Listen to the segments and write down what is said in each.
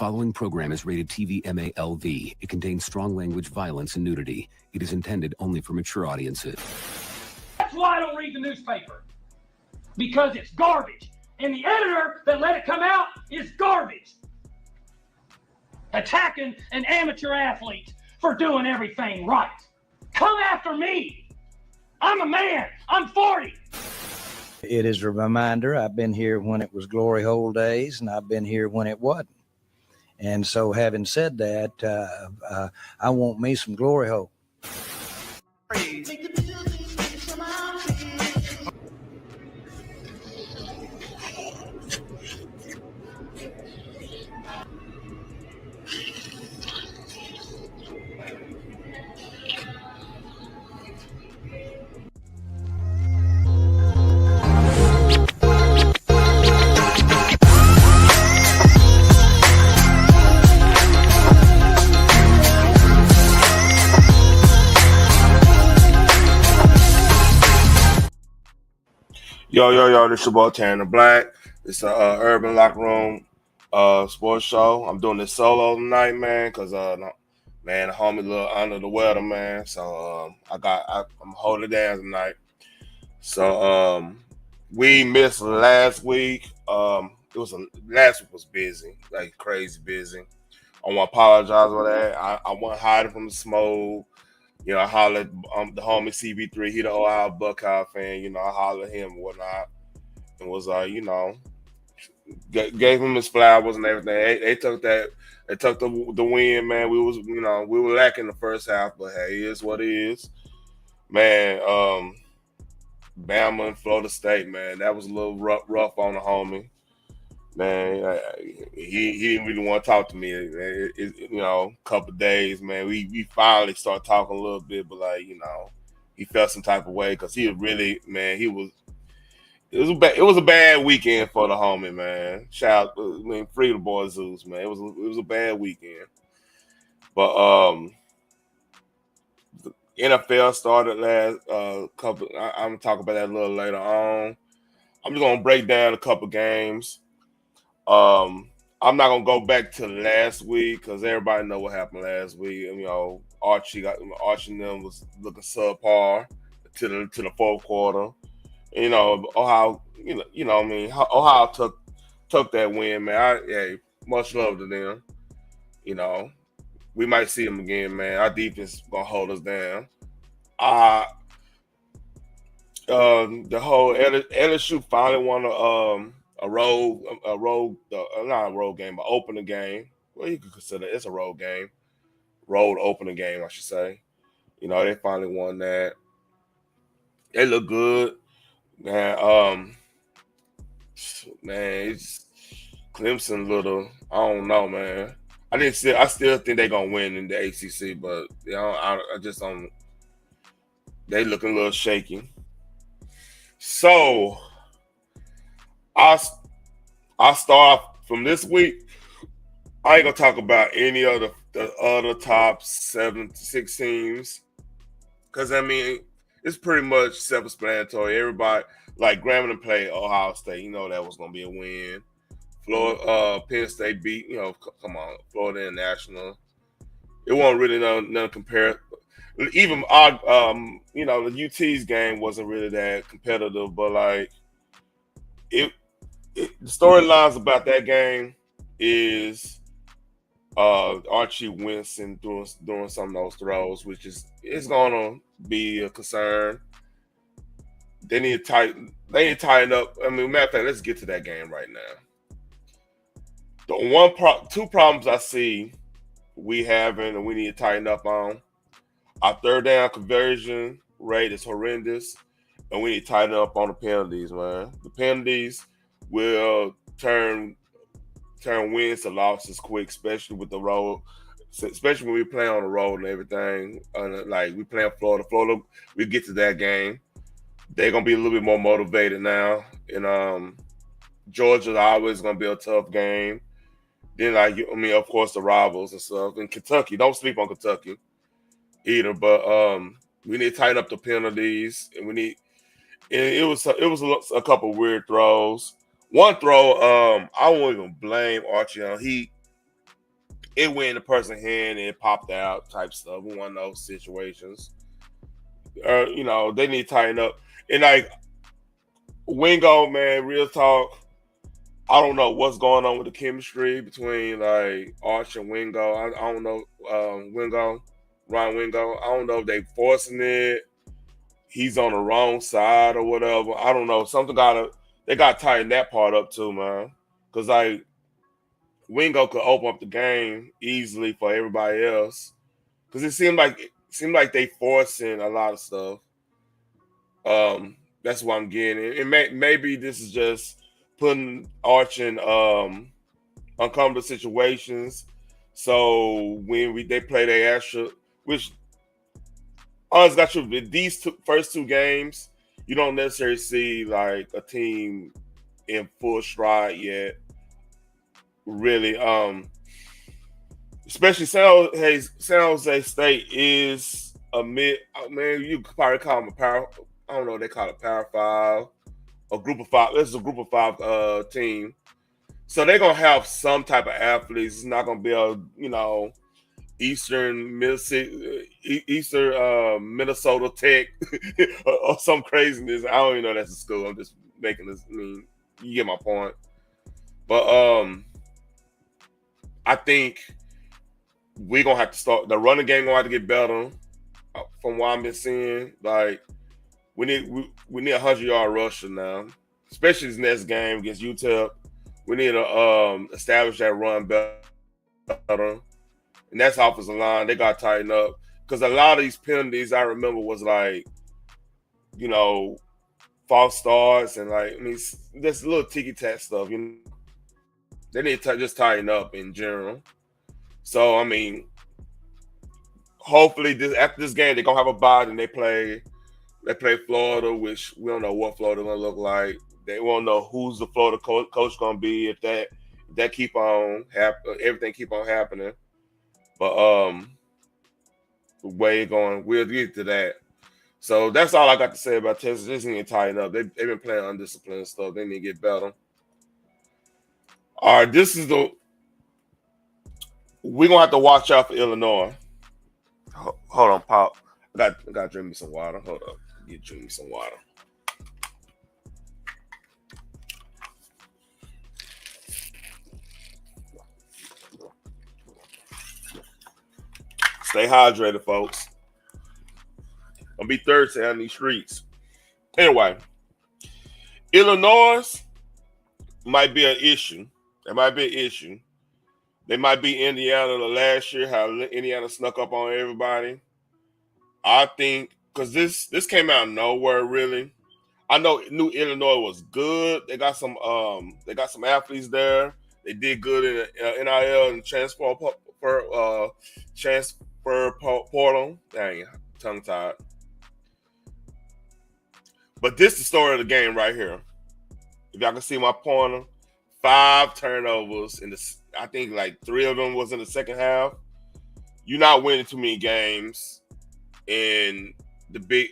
following program is rated TV MALV. It contains strong language, violence, and nudity. It is intended only for mature audiences. That's why I don't read the newspaper. Because it's garbage. And the editor that let it come out is garbage. Attacking an amateur athlete for doing everything right. Come after me. I'm a man. I'm 40. It is a reminder. I've been here when it was glory hole days, and I've been here when it wasn't. And so having said that, I want me some glory hole. Yo, this your boy Tanner Black. It's a Urban Locker Room sports show. I'm doing this solo tonight, man, because the homie a little under the weather, man. So I'm holding it down tonight. So we missed last week. Last week was busy, like crazy busy. I want to apologize for that. I wasn't hiding from the smoke. You know, I hollered the homie CB3, he the Ohio Buckeye fan, you know, I hollered at him and whatnot. And was gave him his flowers and everything. They took the win, man. We were lacking the first half, but hey, it is what it is. Man, Bama and Florida State, man, that was a little rough on the homie. Man, he didn't really want to talk to me. A couple of days, man. We finally started talking a little bit, but he felt some type of way because he was really, man. It was a bad weekend for the homie, man. Free the boy Zeus, man. It was a bad weekend, but the NFL started last couple. I'm gonna talk about that a little later on. I'm just gonna break down a couple games. I'm not gonna go back to last week because everybody know what happened last week. Archie and them was looking subpar to the fourth quarter. Ohio, Ohio took that win, man. Much love to them. We might see them again, man. Our defense is gonna hold us down. The whole LSU finally won not a road game, but opening game. Well, you could consider it's a road game. Road opening game, I should say. They finally won that. They look good. Man, it's Clemson little. I don't know, man. I still think they're gonna win in the ACC, but I just don't. They looking a little shaky. So I'll start off from this week. I ain't gonna talk about any of the other top 6 teams because it's pretty much self-explanatory. Everybody like Grambling played Ohio State. That was gonna be a win. Florida, Penn State beat. Come on, Florida International. It wasn't really nothing compared. Even the UT's game wasn't really that competitive, but the storylines about that game is Archie Winston doing some of those throws, which it's gonna be a concern. They need to tighten up. Matter of fact, let's get to that game right now. The two problems I see we having and we need to tighten up on. Our third down conversion rate is horrendous, and we need to tighten up on the penalties, man. The penalties will turn wins to losses quick, especially with the road, especially when we play on the road and everything. Like we play in Florida. Florida, we get to that game. They're gonna be a little bit more motivated now. And Georgia's always gonna be a tough game. Then of course the rivals and stuff. And Kentucky, don't sleep on Kentucky either. But we need to tighten up the penalties, and it was a couple weird throws. One throw, I won't even blame Archie on. He it went in the person's hand and it popped out type stuff. One of those situations. You know, they need to tighten up. And like Wingo, man, real talk. I don't know what's going on with the chemistry between like Arch and Wingo. I don't know Ron Wingo. I don't know if they forcing it. He's on the wrong side or whatever. I don't know. They got to tighten that part up too, man. Because like Wingo could open up the game easily for everybody else. Because it seemed like they forcing a lot of stuff. That's what I'm getting. And maybe this is just putting Arch in uncomfortable situations. So when they play their extra, which honestly got you with these first two games, you don't necessarily see like a team in full stride yet. Really, especially San Jose State is a mid. Man, you could probably call them a power. I don't know. They call it Power Five, a Group of Five. This is a Group of Five team, so they're gonna have some type of athletes. It's not gonna be a Eastern Minnesota Tech or some craziness. I don't even know that's a school. I'm just making this. I mean, you get my point. But I think we're gonna have to start the running game. Gonna have to get better. From what I've been seeing, like we need a 100-yard rusher now, especially this next game against UTEP. We need to establish that run better, and that's offensive line. They got to tighten up because a lot of these penalties I remember was like, false starts and like just little ticky-tack stuff. They need to just tighten up in general. So I mean, hopefully after this game they're gonna have a bye and they play Florida, which we don't know what Florida gonna look like. They won't know who's the Florida coach gonna be if that keep on everything keep on happening. But the way it's going, we'll get to that. So that's all I got to say about Texas. They need to tighten up. They've been playing undisciplined stuff. They need to get better. All right, we're gonna have to watch out for Illinois. Hold on, Pop. I got to drink me some water. Hold up. Drink me some water. Stay hydrated, folks. I'll be thirsty on these streets. Anyway, Illinois might be an issue. It might be an issue. They might be Indiana the last year, how Indiana snuck up on everybody. I think because this came out of nowhere, really. I knew Illinois was good. They got some athletes there. They did good in NIL and transfer portal. Dang, tongue tied. But this is the story of the game right here. If y'all can see my pointer, 5 turnovers I think like 3 of them was in the second half. You're not winning too many games in the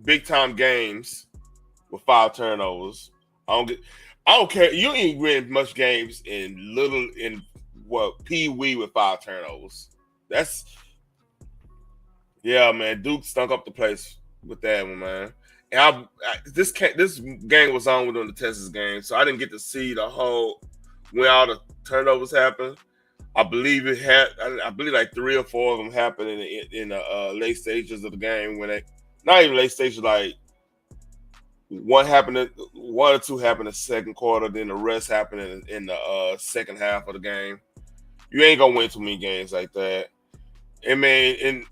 big time games with 5 turnovers. I don't care. You ain't win much games in Pee Wee with 5 turnovers. Man. Duke stunk up the place with that one, man. And this game was on within the Texas game, so I didn't get to see the whole when all the turnovers happened. I believe like 3 or 4 of them happened in the late stages of the game not even late stages, like one or 2 happened in the second quarter, then the rest happened in the second half of the game. You ain't gonna win too many games like that. And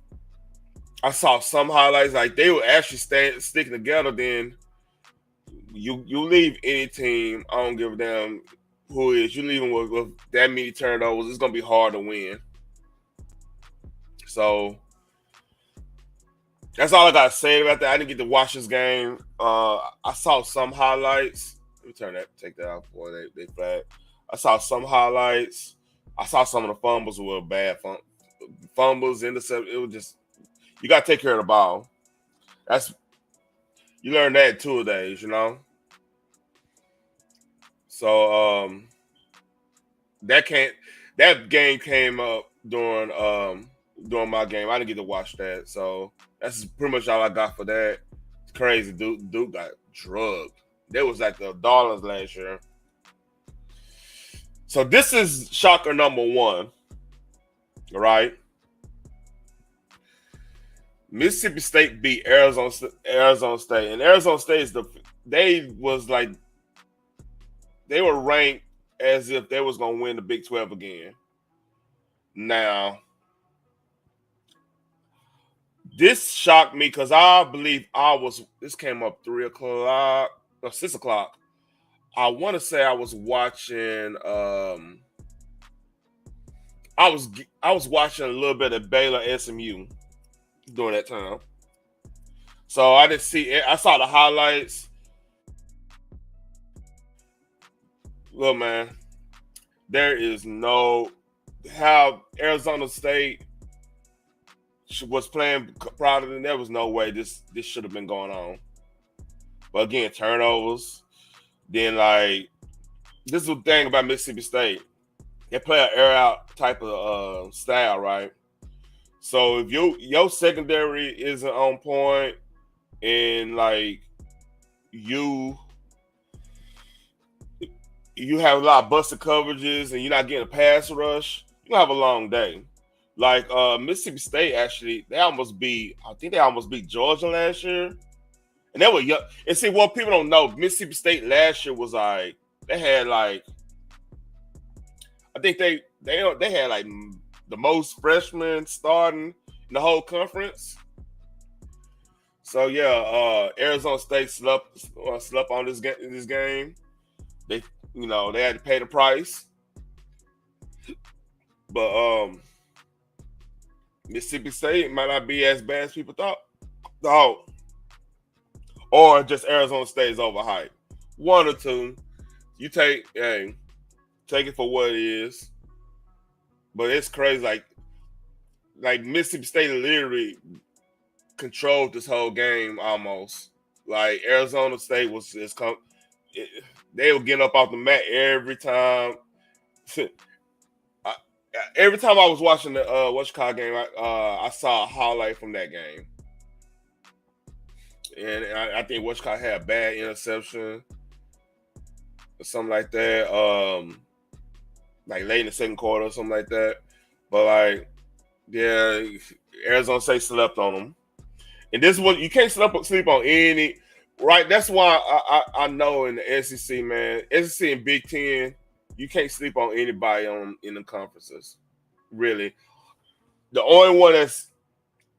I saw some highlights like they were actually sticking together. Then you leave any team, I don't give a damn who it is. You leave them with that many turnovers, it's gonna be hard to win. So that's all I gotta say about that. I didn't get to watch this game. I saw some highlights. Let me take that out before they flag. I saw some highlights. I saw some of the fumbles were bad fumbles, intercept. It was just you gotta take care of the ball. You learn that in 2 days, So that that game came up during my game. I didn't get to watch that, so that's pretty much all I got for that. It's crazy, dude got drugged. There was like the dollars last year. So this is shocker number 1, right? Mississippi State beat Arizona State, and Arizona State they were ranked as if they was gonna win the Big 12 again. Now, this shocked me because I believe this came up 3 o'clock or 6 o'clock. I want to say I was watching I was watching a little bit of Baylor SMU during that time. So I didn't see it. I saw the highlights. Look, man, there is no how Arizona State was playing proud of them. There was no way this should have been going on. But again, turnovers. Then this is the thing about Mississippi State. They play an air out type of style, right? So if your secondary isn't on point and you have a lot of busted coverages and you're not getting a pass rush, you're gonna have a long day. Mississippi State actually, I think they almost beat Georgia last year. And they were young. And see, what people don't know, Mississippi State last year was they had I think they had the most freshmen starting in the whole conference. So yeah, Arizona State slept on this game. They had to pay the price. But Mississippi State might not be as bad as people thought. Or just Arizona State is overhyped. One or two. You take it for what it is. But it's crazy. Like Mississippi State literally controlled this whole game almost. Like Arizona State was they were getting up off the mat every time. Every time I was watching the game, I saw a highlight from that game. And I think Washington had a bad interception or something like that. Late in the second quarter or something like that. But Arizona State slept on them. And this is what you can't sleep on any, right? That's why I know in the SEC, man, SEC and Big Ten, you can't sleep on anybody in the conferences. Really. The only one that's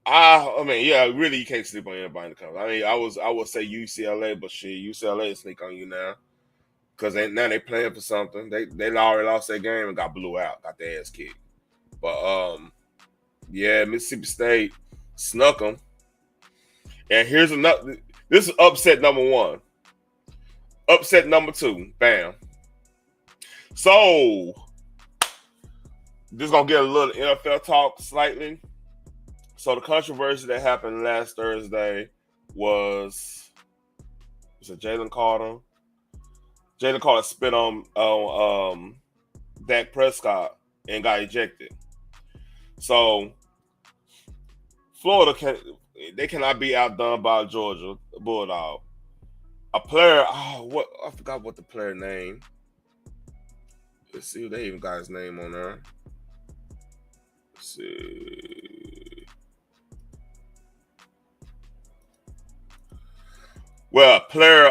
really, you can't sleep on anybody in the conference. I would say UCLA, but shit, UCLA will sneak on you now because now they playing for something. They already lost that game and got blew out, got their ass kicked. But Mississippi State snuck them. And here's another. This is upset number 1. Upset number 2. Bam. So this is gonna get a little NFL talk slightly. So the controversy that happened last Thursday was it Jalen Carter? Jalen Carter spit on Dak Prescott and got ejected. So Florida cannot be outdone by Georgia Bulldog. A player, I forgot what the player name. Let's see if they even got his name on there. Let's see. Well, a player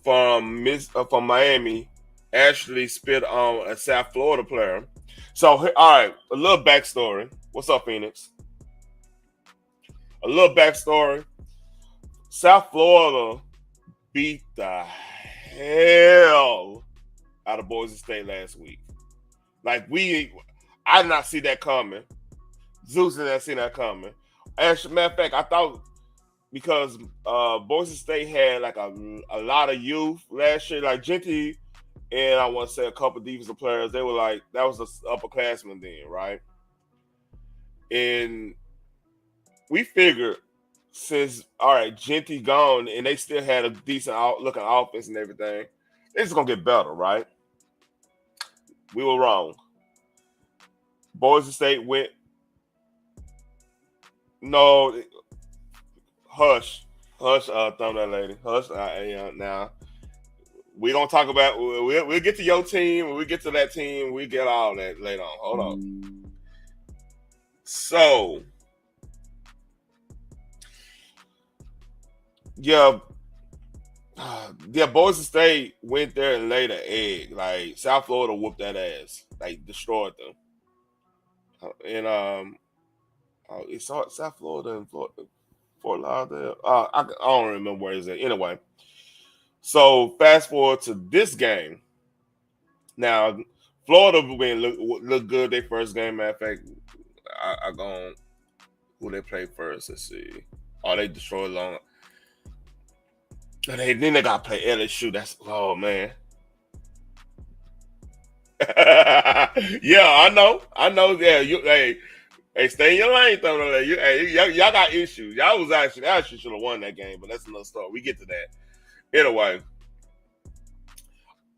from Miami actually spit on a South Florida player. So, all right, a little backstory. What's up, Phoenix? A little backstory. South Florida beat the hell out of Boise State last week. I did not see that coming. Zeus did not see that coming. As a matter of fact, I thought because Boise State had a lot of youth last year, like Genty and I want to say a couple defensive players, they were that was the upperclassmen then, right? And we figured since, all right, Genty gone and they still had a decent looking offense and everything, it's going to get better, right? We were wrong. Boise State went. No, hush. Thumb that lady. Hush. Now we don't talk about. We'll get to your team. When we get to that team, we get all that later on. Hold on. So, yeah, Boise State went there and laid an egg. Like South Florida whooped that ass. Like destroyed them. And it's South Florida and Fort Lauderdale. I don't remember where it's at. Anyway, so fast forward to this game. Now, Florida look good their first game. Matter of fact, I gone who they played first. Let's see. Oh, they destroyed Long. Then they got to play LSU. Oh man. Yeah, I know. Yeah, hey, stay in your lane, though. Y'all got issues. Y'all actually should have won that game, but that's another story. We get to that. Anyway,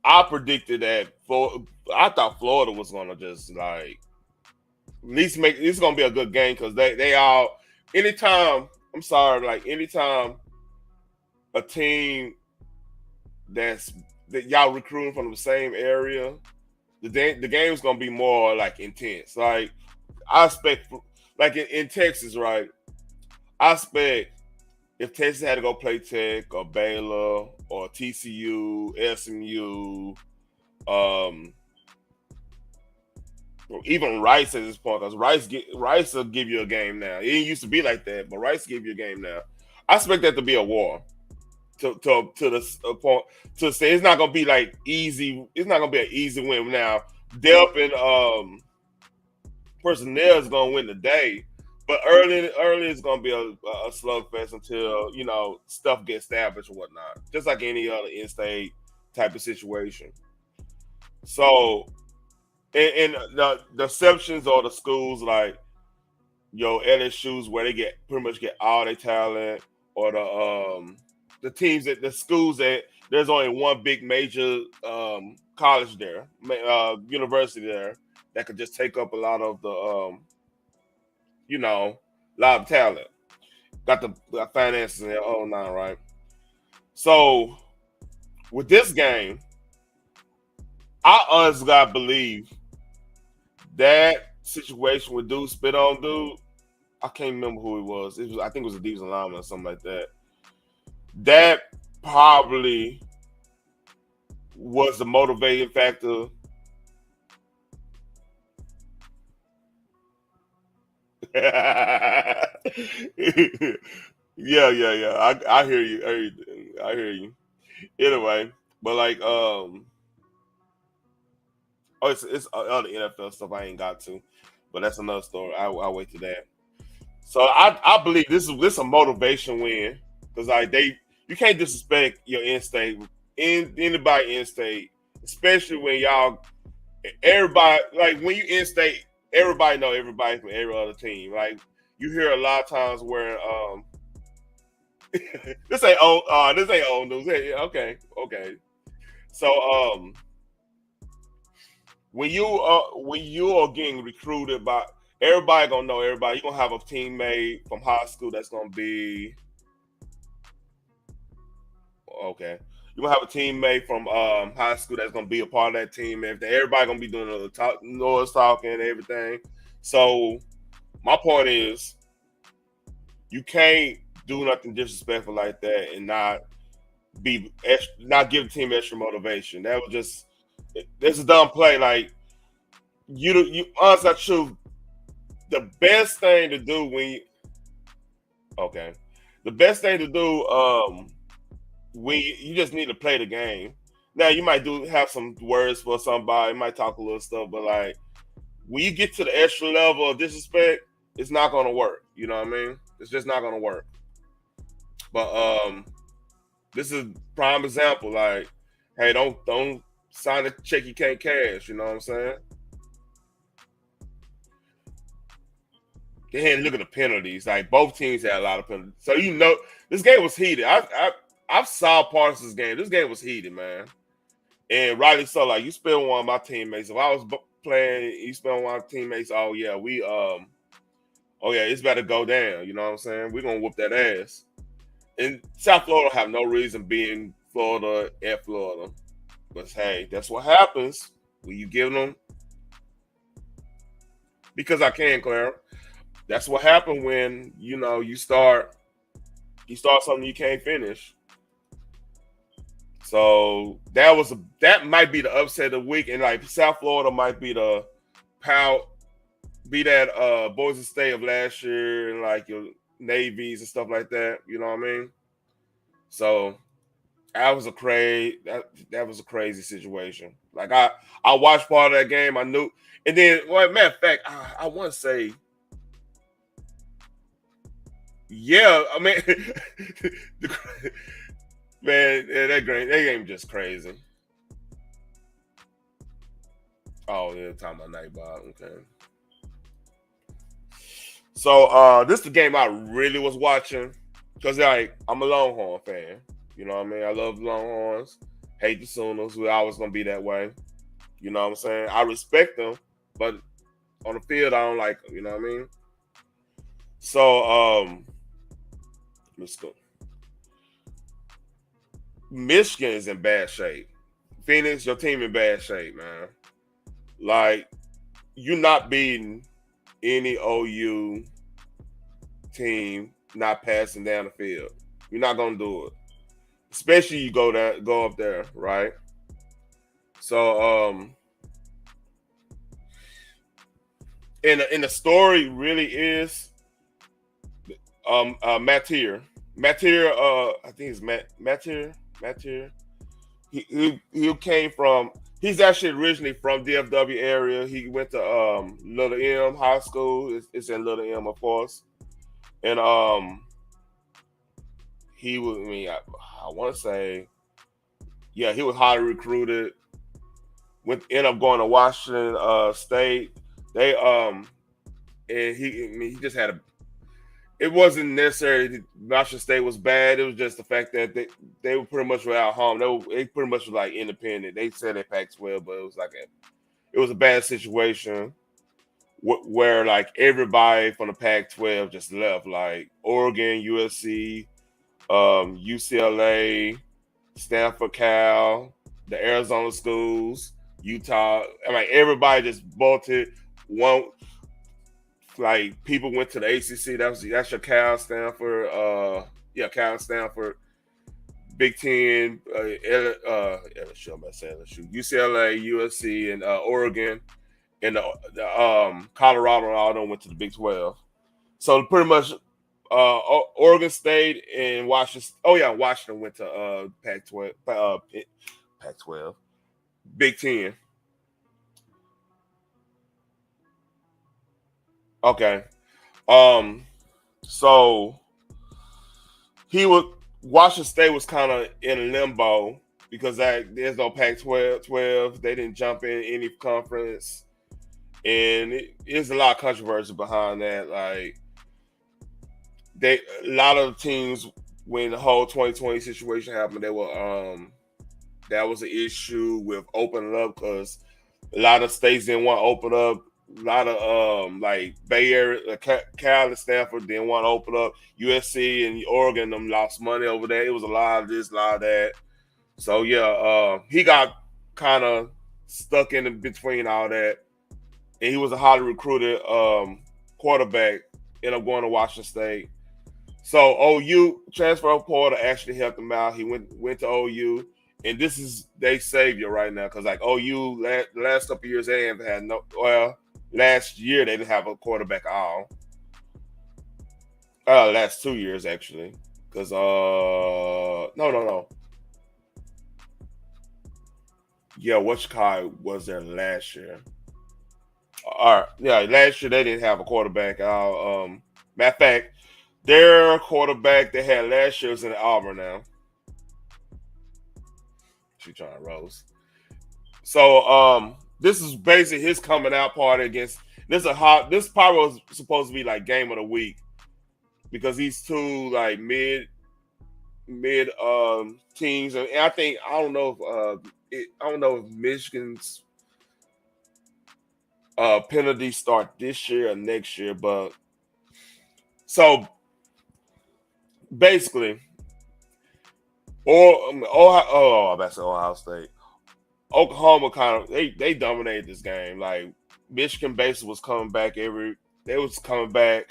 I predicted that. I thought Florida was gonna just like at least make it's gonna be a good game because they all anytime. I'm sorry, like anytime a team that y'all recruiting from the same area, the game is gonna be more like intense. Like I expect, like in Texas, right? I expect if Texas had to go play Tech or Baylor or TCU, SMU, or even Rice at this point, because Rice will give you a game now. It didn't used to be like that, but Rice give you a game now. I expect that to be a war. To the point to say it's not gonna be like easy. It's not gonna be an easy win now. Delp and personnel is gonna win the day, but early it's gonna be a slugfest until stuff gets established or whatnot. Just like any other in-state type of situation. So, and the exceptions are the schools like LSU's where they pretty much get all their talent, or the teams the schools that there's only one big major college there, university there that could just take up a lot of the lot of talent. Got the finances in all nine, right? So with this game, I honestly gotta believe that situation with dude spit on dude. I can't remember who it was. I think it was a defensive lineman or something like that. That probably was the motivating factor. Yeah. I hear you. I hear you. Anyway, but like it's other NFL stuff I ain't got to, but that's another story. I'll wait to that. So I believe this is a motivation win because like you can't disrespect your in-state anybody in-state, especially when everybody like when you in-state, everybody know everybody from every other team. Like you hear a lot of times where this ain't old news. Hey, okay. So when you are getting recruited by everybody, gonna know everybody. You're gonna have a teammate from high school that's gonna be okay. You're gonna have a teammate from high school that's gonna be a part of that team. Everybody gonna be doing the noise talking and everything. So my point is, you can't do nothing disrespectful like that and not give the team extra motivation. That was just this is a dumb play. Like you honestly true. The best thing to do when you just need to play the game. Now you might have some words for somebody, you might talk a little stuff, but like when you get to the extra level of disrespect, it's not gonna work. You know what I mean? It's just not gonna work. But this is a prime example. Like, hey, don't sign a check you can't cash. You know what I'm saying? Then look at the penalties. Like both teams had a lot of penalties. So this game was heated. I saw parts of this game. This game was heated, man. And rightly so. Like you spilled one of my teammates. If I was playing, you spend one teammates, oh yeah, it's better go down. You know what I'm saying? We're gonna whoop that ass. And South Florida have no reason being Florida at Florida. But hey, that's what happens when you give them, because I can, Clara. That's what happened when you start something you can't finish. So that might be the upset of the week, and like South Florida might be the that Boise State of last year, and like your Navies and stuff like that. You know what I mean? So that was a crazy situation. Like I watched part of that game. I knew, and then matter of fact, I want to say, yeah. I mean, man, that game just crazy. Oh, yeah, talking about Nightbot. Okay. So this is the game I really was watching because like I'm a Longhorn fan. You know what I mean? I love the Longhorns. Hate the Sooners. We're always gonna be that way. You know what I'm saying? I respect them, but on the field I don't like them. You know what I mean? So let's go. Michigan is in bad shape. Phoenix, your team in bad shape, man. Like you're not beating any OU team not passing down the field. You're not gonna do it. Especially you go up there, right? So and the story really is Matir. I think it's Matir. He came from, he's actually originally from DFW area. He went to Little M High School. It's in Little M, of course. And he was, I want to say, yeah, he was highly recruited. Ended up going to Washington State. They and he just had it wasn't necessarily Washington State was bad. It was just the fact that they were pretty much without home. They pretty much were like independent. They said they Pac-12, but it was a bad situation where like everybody from the Pac-12 just left, like Oregon, USC, UCLA, Stanford, Cal, the Arizona schools, Utah. I mean, everybody just bolted. Like people went to the ACC. That's your Cal, Stanford, Cal, Stanford, Big Ten, LSU, UCLA, USC, and Oregon, and Colorado and all them went to the Big 12. So pretty much Oregon State and Washington. Oh yeah, Washington went to Pac-12, Pac-12, Big Ten. Okay. So Washington State was kind of in limbo because there's no Pac-12. They didn't jump in any conference, and there's a lot of controversy behind that. Like a lot of the teams, when the whole 2020 situation happened, they were that was an issue with opening up because a lot of states didn't want to open up. A lot of like Bay Area, Cal and Stanford didn't want to open up. USC and Oregon them lost money over there. It was a lot of this, a lot of that. So yeah, he got kind of stuck in between all that, and he was a highly recruited quarterback. Ended up going to Washington State. So OU transfer portal actually helped him out. He went to OU. And this is their savior right now because like OU the last couple of years they haven't had last year they didn't have a quarterback at all. Last 2 years actually, because no. Yeah, Wichita was there last year. All right, yeah, last year they didn't have a quarterback at all. Matter of fact, their quarterback they had last year was in Auburn now. She trying to roast. So this is basically his coming out party against this probably was supposed to be like game of the week because these two like mid teams, and I don't know if Michigan's penalty start this year or next year, but so basically, I about to say Ohio State. Oklahoma kind of they dominated this game. Like Michigan basically was coming back they was coming back.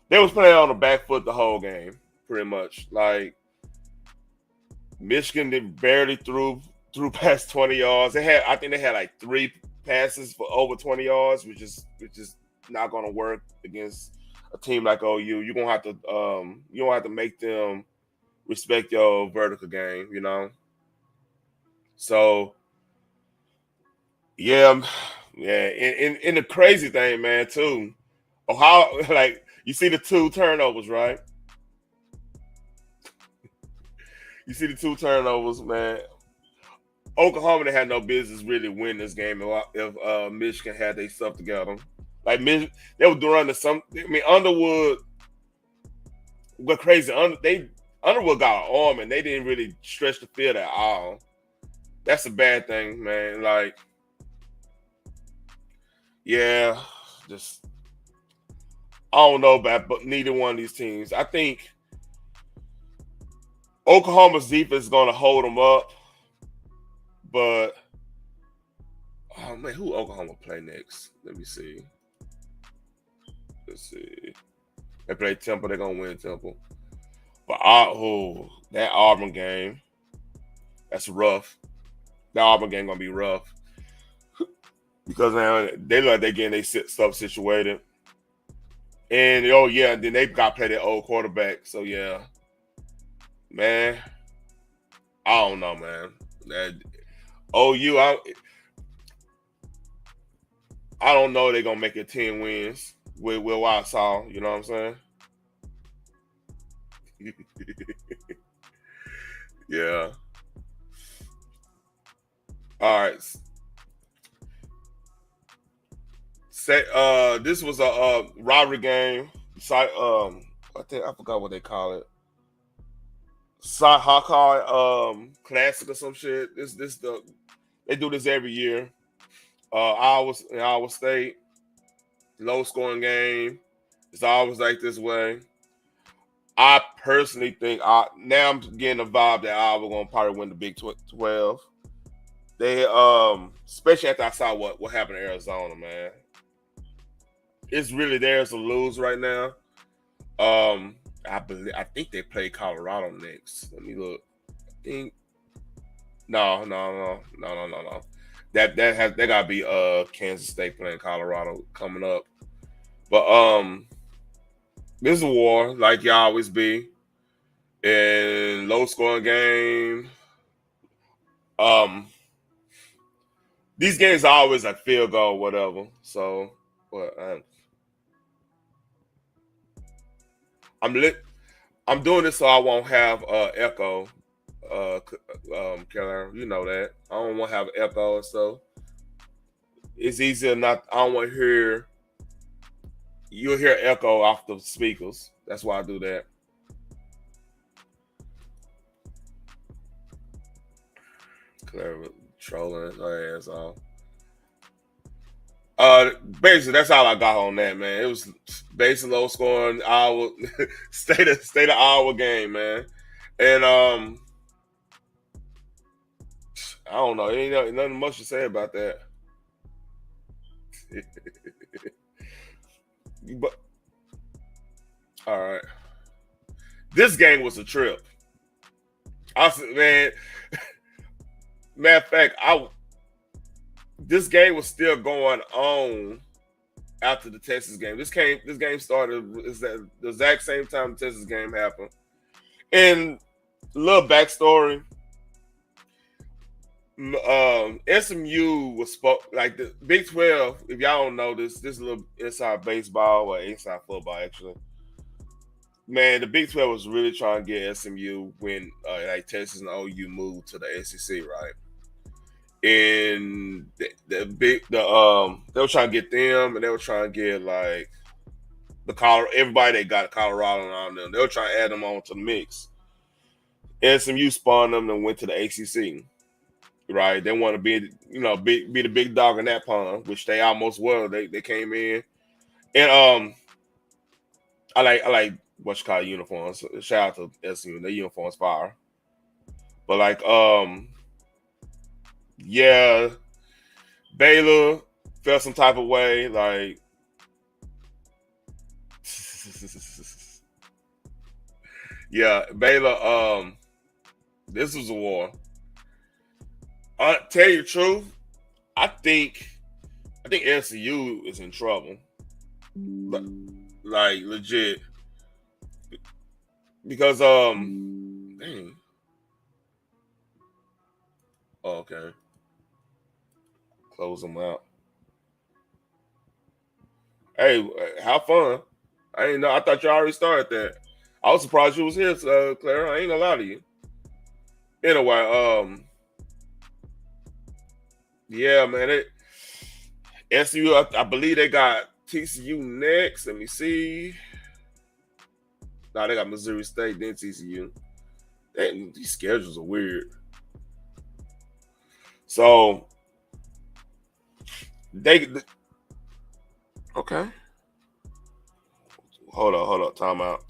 They was playing on the back foot the whole game, pretty much. Like Michigan did barely threw past 20 yards. I think they had like 3 passes for over 20 yards, which is not gonna work against a team like OU. You're gonna have to make them respect your vertical game, you know. So yeah. And the crazy thing, man, too, Ohio, like you see the 2 turnovers, right? You see the 2 turnovers, man. Oklahoma, they had no business really winning this game if Michigan had their stuff together. Like they were doing Underwood. But crazy, Underwood got an arm and they didn't really stretch the field at all. That's a bad thing, man. Like, yeah, just I don't know about, but neither one of these teams. I think Oklahoma's defense is going to hold them up, but oh man, who Oklahoma play next? Let me see. Let's see. They play Temple. They're gonna win Temple. But that Auburn game, that's rough. That Auburn game gonna be rough because now they look like they're getting their stuff situated. And then they got to play their old quarterback. So yeah, man, I don't know, man. That OU, I don't know they're gonna make it 10 wins with what I saw. You know what I'm saying? Yeah. All right. This was a rivalry game. I forgot what they call it. Hawkeye Classic or some shit. They do this every year. Iowa State, low scoring game. It's always like this way. I personally think now I'm getting the vibe that Iowa gonna probably win the Big 12. They especially after I saw what happened in Arizona, man. It's really theirs to lose right now. I think they play Colorado next. Let me look. I think no. That gotta be Kansas State playing Colorado coming up. But this is a war, like you always be. In low scoring game. These games are always like field goal, whatever. So I'm doing this so I won't have echo. Carolina, you know that I don't want to have echo, so it's easier not. I don't want to hear. You'll hear echo off the speakers. That's why I do that. Clever trolling her ass off. Basically, that's all I got on that, man. It was basically low scoring Iowa state of Iowa game, man. And I don't know. Ain't nothing much to say about that. But all right, this game was a trip. Man. Matter of fact, this game was still going on after the Texas game. This game started the exact same time the Texas game happened. And a little backstory. SMU was like the Big 12. If y'all don't know this is a little inside baseball or inside football actually. Man, the Big 12 was really trying to get SMU when like Texas and OU moved to the SEC, right? And they were trying to get them, and they were trying to get like everybody that got Colorado on them. They were trying to add them on to the mix. SMU spawned them and went to the ACC. right? They want to be, be the big dog in that pond, which they almost were. They came in, and I like what you call uniforms. Shout out to SMU, their uniforms fire. But like, yeah, Baylor felt some type of way, like. Yeah, Baylor. This was a war. Tell you the truth, I think SCU is in trouble. Like legit, because dang. Oh, okay. Close them out. Hey, have fun. I didn't know. I thought you already started that. I was surprised you was here, Claire. I ain't gonna lie to you. Anyway, yeah, man. SU, I believe they got TCU next. Let me see. Nah, they got Missouri State, then TCU. These schedules are weird. So okay. Hold up. Time out.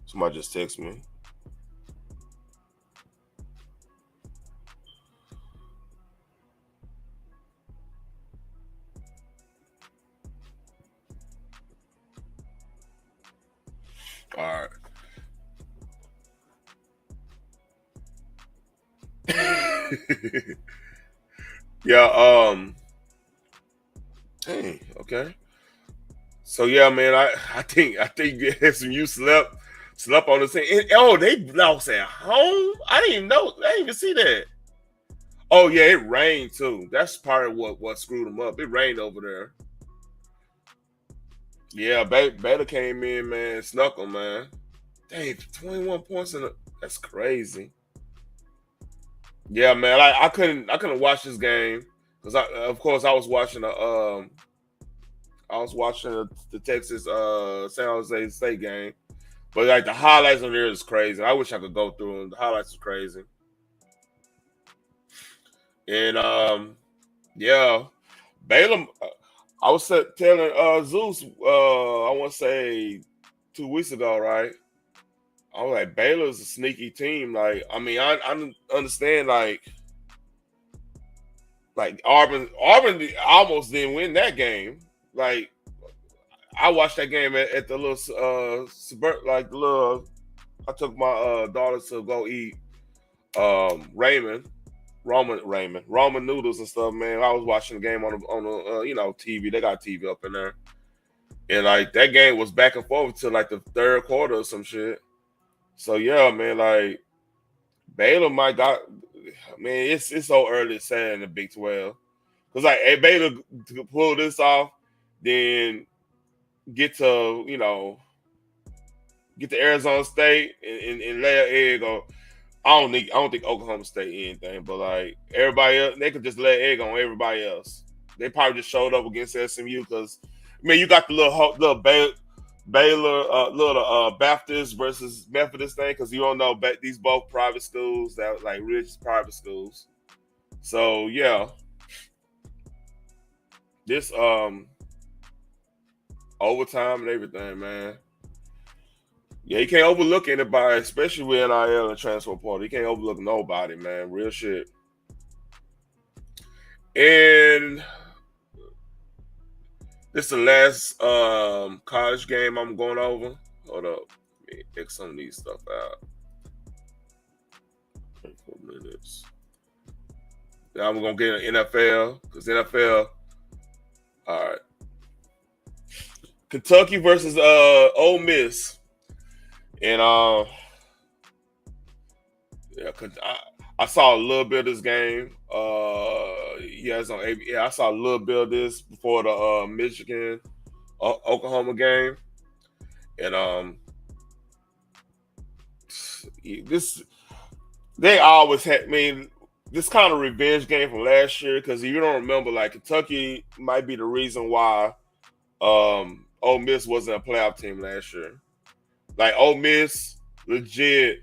Somebody just text me. All right. Yeah, hey, okay. So yeah, man, I think SMU slept on the same. They lost at home. I didn't even know. I didn't even see that. Oh yeah, it rained too. That's part of what screwed them up. It rained over there. Yeah, Baylor came in, man, snuck them, man. Dang, 21 points that's crazy. Yeah, man, I couldn't watch this game because of course I was watching the Texas San Jose State game, but like the highlights on there is crazy. I wish I could go through them. The highlights are crazy, and yeah, Baylor. I was telling Zeus, I want to say 2 weeks ago, right? I was like, Baylor's a sneaky team. Like, I mean, I understand like Auburn almost didn't win that game. Like, I watched that game at the little I took my daughter to go eat ramen noodles and stuff, man. I was watching the game on the TV. They got TV up in there. And like that game was back and forth to like the third quarter or some shit. So yeah, man, like Baylor it's so early to say in the Big 12. Cause like hey, Baylor to pull this off, then get to Arizona State and lay an egg on. I don't think Oklahoma State anything, but like everybody else, they could just lay an egg on everybody else. They probably just showed up against SMU because you got the little Baylor, little Baptist versus Methodist thing because you don't know these both private schools that like rich private schools. So yeah, this overtime and everything, man. Yeah, you can't overlook anybody, especially with NIL and transfer portal. You can't overlook nobody, man. Real shit. And this is the last college game I'm going over. Hold up. Let me X some of these stuff out. 24 minutes. Now I'm going to get an NFL because NFL. All right. Kentucky versus Ole Miss. And yeah, I saw a little bit of this game. It's on AB. Yeah, I saw a little bit of this before the Michigan Oklahoma game, and this they always had. I mean, this kind of revenge game from last year because if you don't remember, like Kentucky might be the reason why Ole Miss wasn't a playoff team last year. Like Ole Miss, legit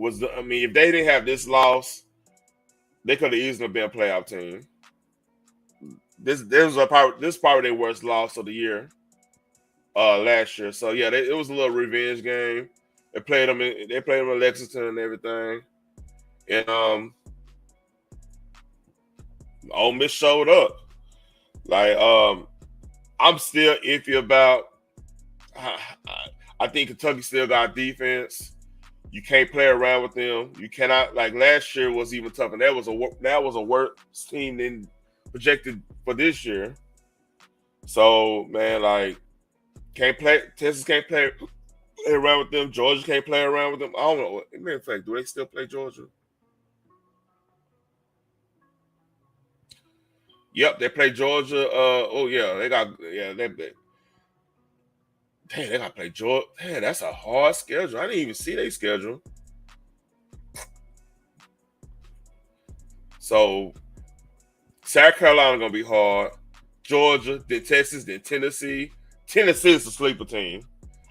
I mean, if they didn't have this loss, they could have easily been a playoff team. This was probably their worst loss of the year last year. So yeah, it was a little revenge game. They played them in Lexington and everything. And Ole Miss showed up. Like I'm still iffy about. I think Kentucky still got defense. You can't play around with them. You cannot, like last year was even tough, and that was a worse team than projected for this year. So man, like Texas can't play around with them. Georgia can't play around with them. I don't know. In fact, do they still play Georgia? Yep, they play Georgia. They got to play Georgia. Man, that's a hard schedule. I didn't even see their schedule. So South Carolina gonna be hard. Georgia, then Texas, then Tennessee. Tennessee is a sleeper team.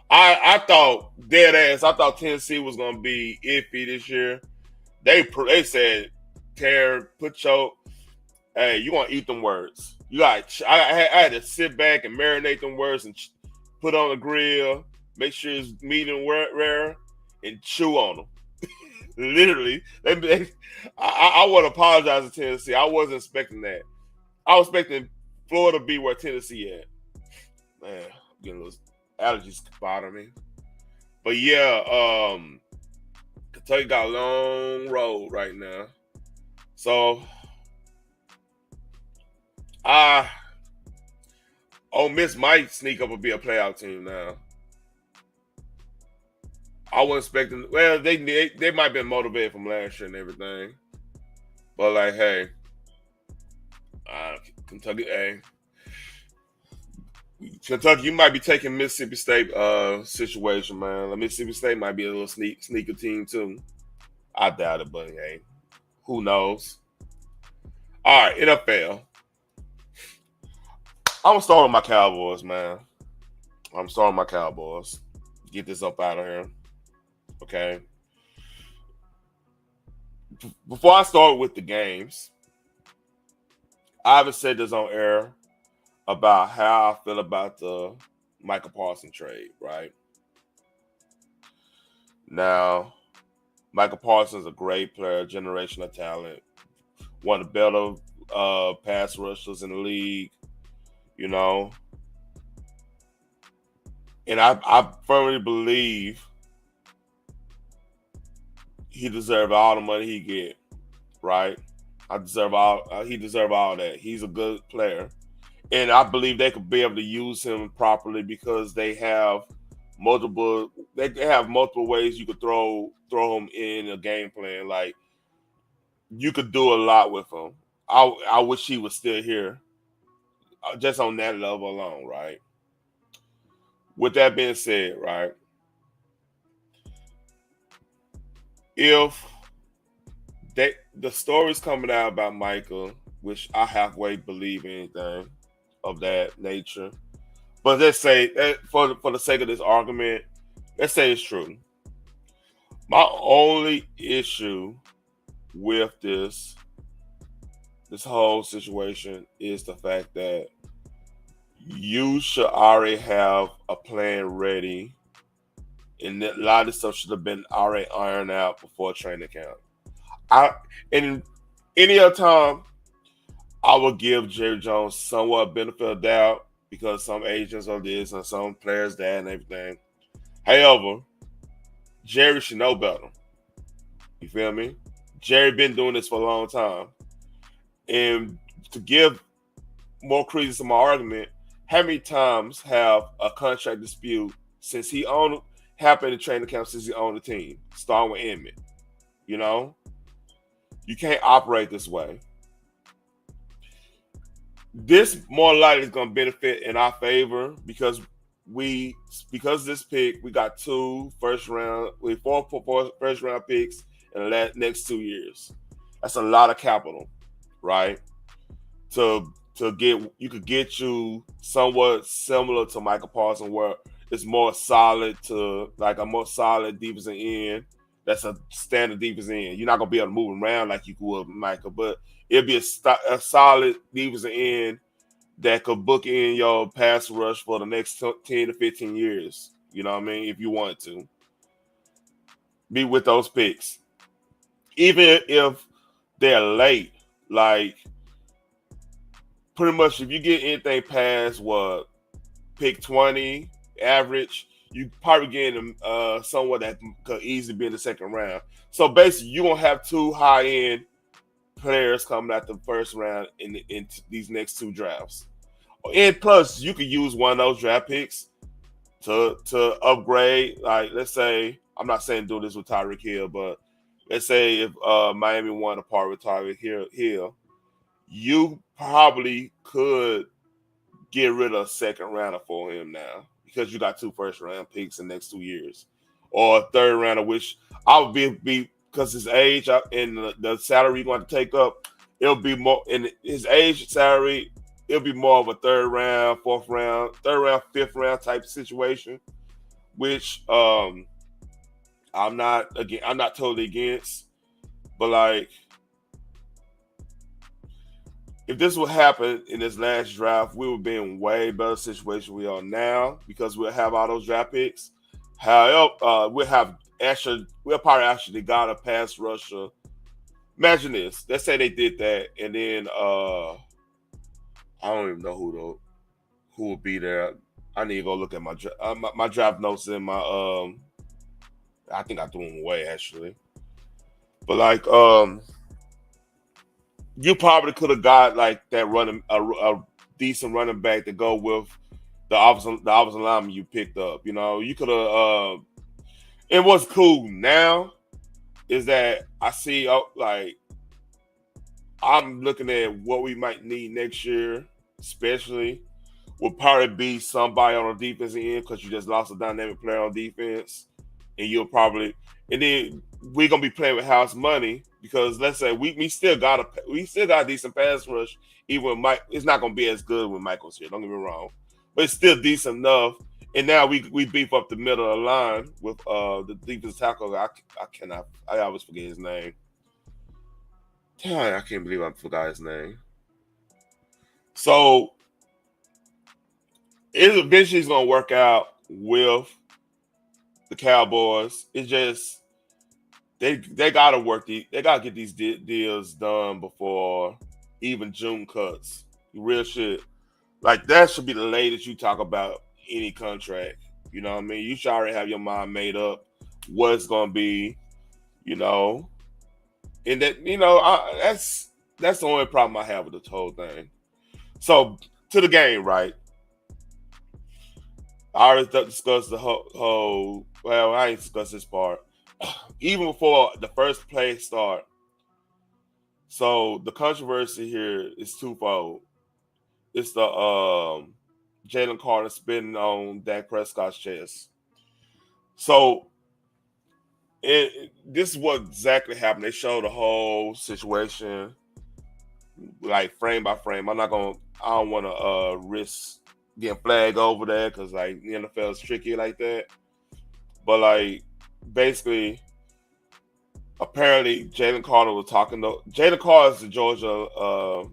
I thought dead ass. I thought Tennessee was gonna be iffy this year. They said, Taryn, you gonna eat them words. I had to sit back and marinate them words and put on the grill, make sure it's medium rare, and chew on them. Literally, I want to apologize to Tennessee. I wasn't expecting that. I was expecting Florida to be where Tennessee at. Man, I'm getting those allergies bother me. But yeah, Kentucky got a long road right now. So Ole Miss might sneak up and be a playoff team now. I wasn't expecting. Well, they might have been motivated from last year and everything, but like, hey, Kentucky, you might be taking Mississippi State situation, man. Mississippi State might be a little sneaker team too. I doubt it, but hey, who knows? All right, NFL. I'm gonna start with my Cowboys, man. I'm starting my Cowboys. Get this up out of here. Okay. Before I start with the games, I haven't said this on air about how I feel about the Michael Parsons trade, right? Now, Michael Parsons is a great player, generational talent, one of the better pass rushers in the league, you know. And I firmly believe he deserves all the money he get, right? He deserves all that. He's a good player. And I believe they could be able to use him properly because they have multiple ways you could throw him in a game plan. Like, you could do a lot with him. I wish he was still here, just on that level alone, right? With that being said, right, if the stories coming out about Michael, which I halfway believe anything of that nature, but let's say that for the sake of this argument, let's say it's true. My only issue with this whole situation is the fact that you should already have a plan ready, and a lot of this stuff should have been already ironed out before training camp. In any other time, I would give Jerry Jones somewhat benefit of doubt because some agents are this and some players that and everything. However, Jerry should know better. You feel me? Jerry been doing this for a long time. And to give more credence to my argument, how many times have a contract dispute since he happened in training camp since he owned the team, starting with Emmett? You know? You can't operate this way. This more likely is going to benefit in our favor because this pick, we got 4 first round picks in the next 2 years. That's a lot of capital, right? You could get you somewhat similar to Michael Parsons, where it's more solid to like a more solid defensive end that's a standard defense end. You're not gonna be able to move him around like you would with Michael, but it'll be a solid defense end that could book in your pass rush for the next 10 to 15 years. You know what I mean? If you wanted to be with those picks, even if they're late, like pretty much if you get anything past what pick 20 average, you probably getting someone that could easily be in the second round. So basically, you're gonna have two high end players coming out the first round in these next two drafts. And plus, you could use one of those draft picks to upgrade. Like, let's say, I'm not saying do this with Tyreek Hill, but let's say if Miami wanted to part with Tyreek Hill, you probably could get rid of a second rounder for him now because you got 2 first round picks in the next 2 years, or a third rounder, which I would be because his age and the salary you're going to take up, it'll be more in his age salary. It'll be more of a third round, fifth round type situation, which I'm not totally against, but like if this would happen in this last draft, we would be in way better situation we are now because we'll have all those draft picks. However, we'll probably actually got a pass rusher. Imagine this. Let's say they did that, and then I don't even know who would be there. I need to go look at my draft notes in my I think I threw them away actually. But like you probably could have got like that running a decent running back to go with the offensive lineman you picked up. You know, you could have. And what's cool now is that I see like I'm looking at what we might need next year, especially will probably be somebody on the defensive end because you just lost a dynamic player on defense, and and then we're gonna be playing with house money because let's say we still got a decent pass rush. Even with Mike, it's not gonna be as good when Michael's here. Don't get me wrong, but it's still decent enough. And now we beef up the middle of the line with the defensive tackle. I always forget his name. Damn, I can't believe I forgot his name. So it eventually is gonna work out with the Cowboys. It's just they gotta they gotta get these deals done before even June cuts. Real shit. Like that should be the latest you talk about any contract. You know what I mean? You should already have your mind made up what it's gonna be, you know. And that, you know, that's the only problem I have with the whole thing. So to the game, right? I already discussed the whole well, I ain't discussed this part. Even before the first play start. So the controversy here is twofold. It's the Jalen Carter spitting on Dak Prescott's chest. So this is what exactly happened. They showed the whole situation, like frame by frame. I don't want to risk getting flagged over there because like the NFL is tricky like that. But like basically, apparently Jalen Carter was talking to Jalen Carter is the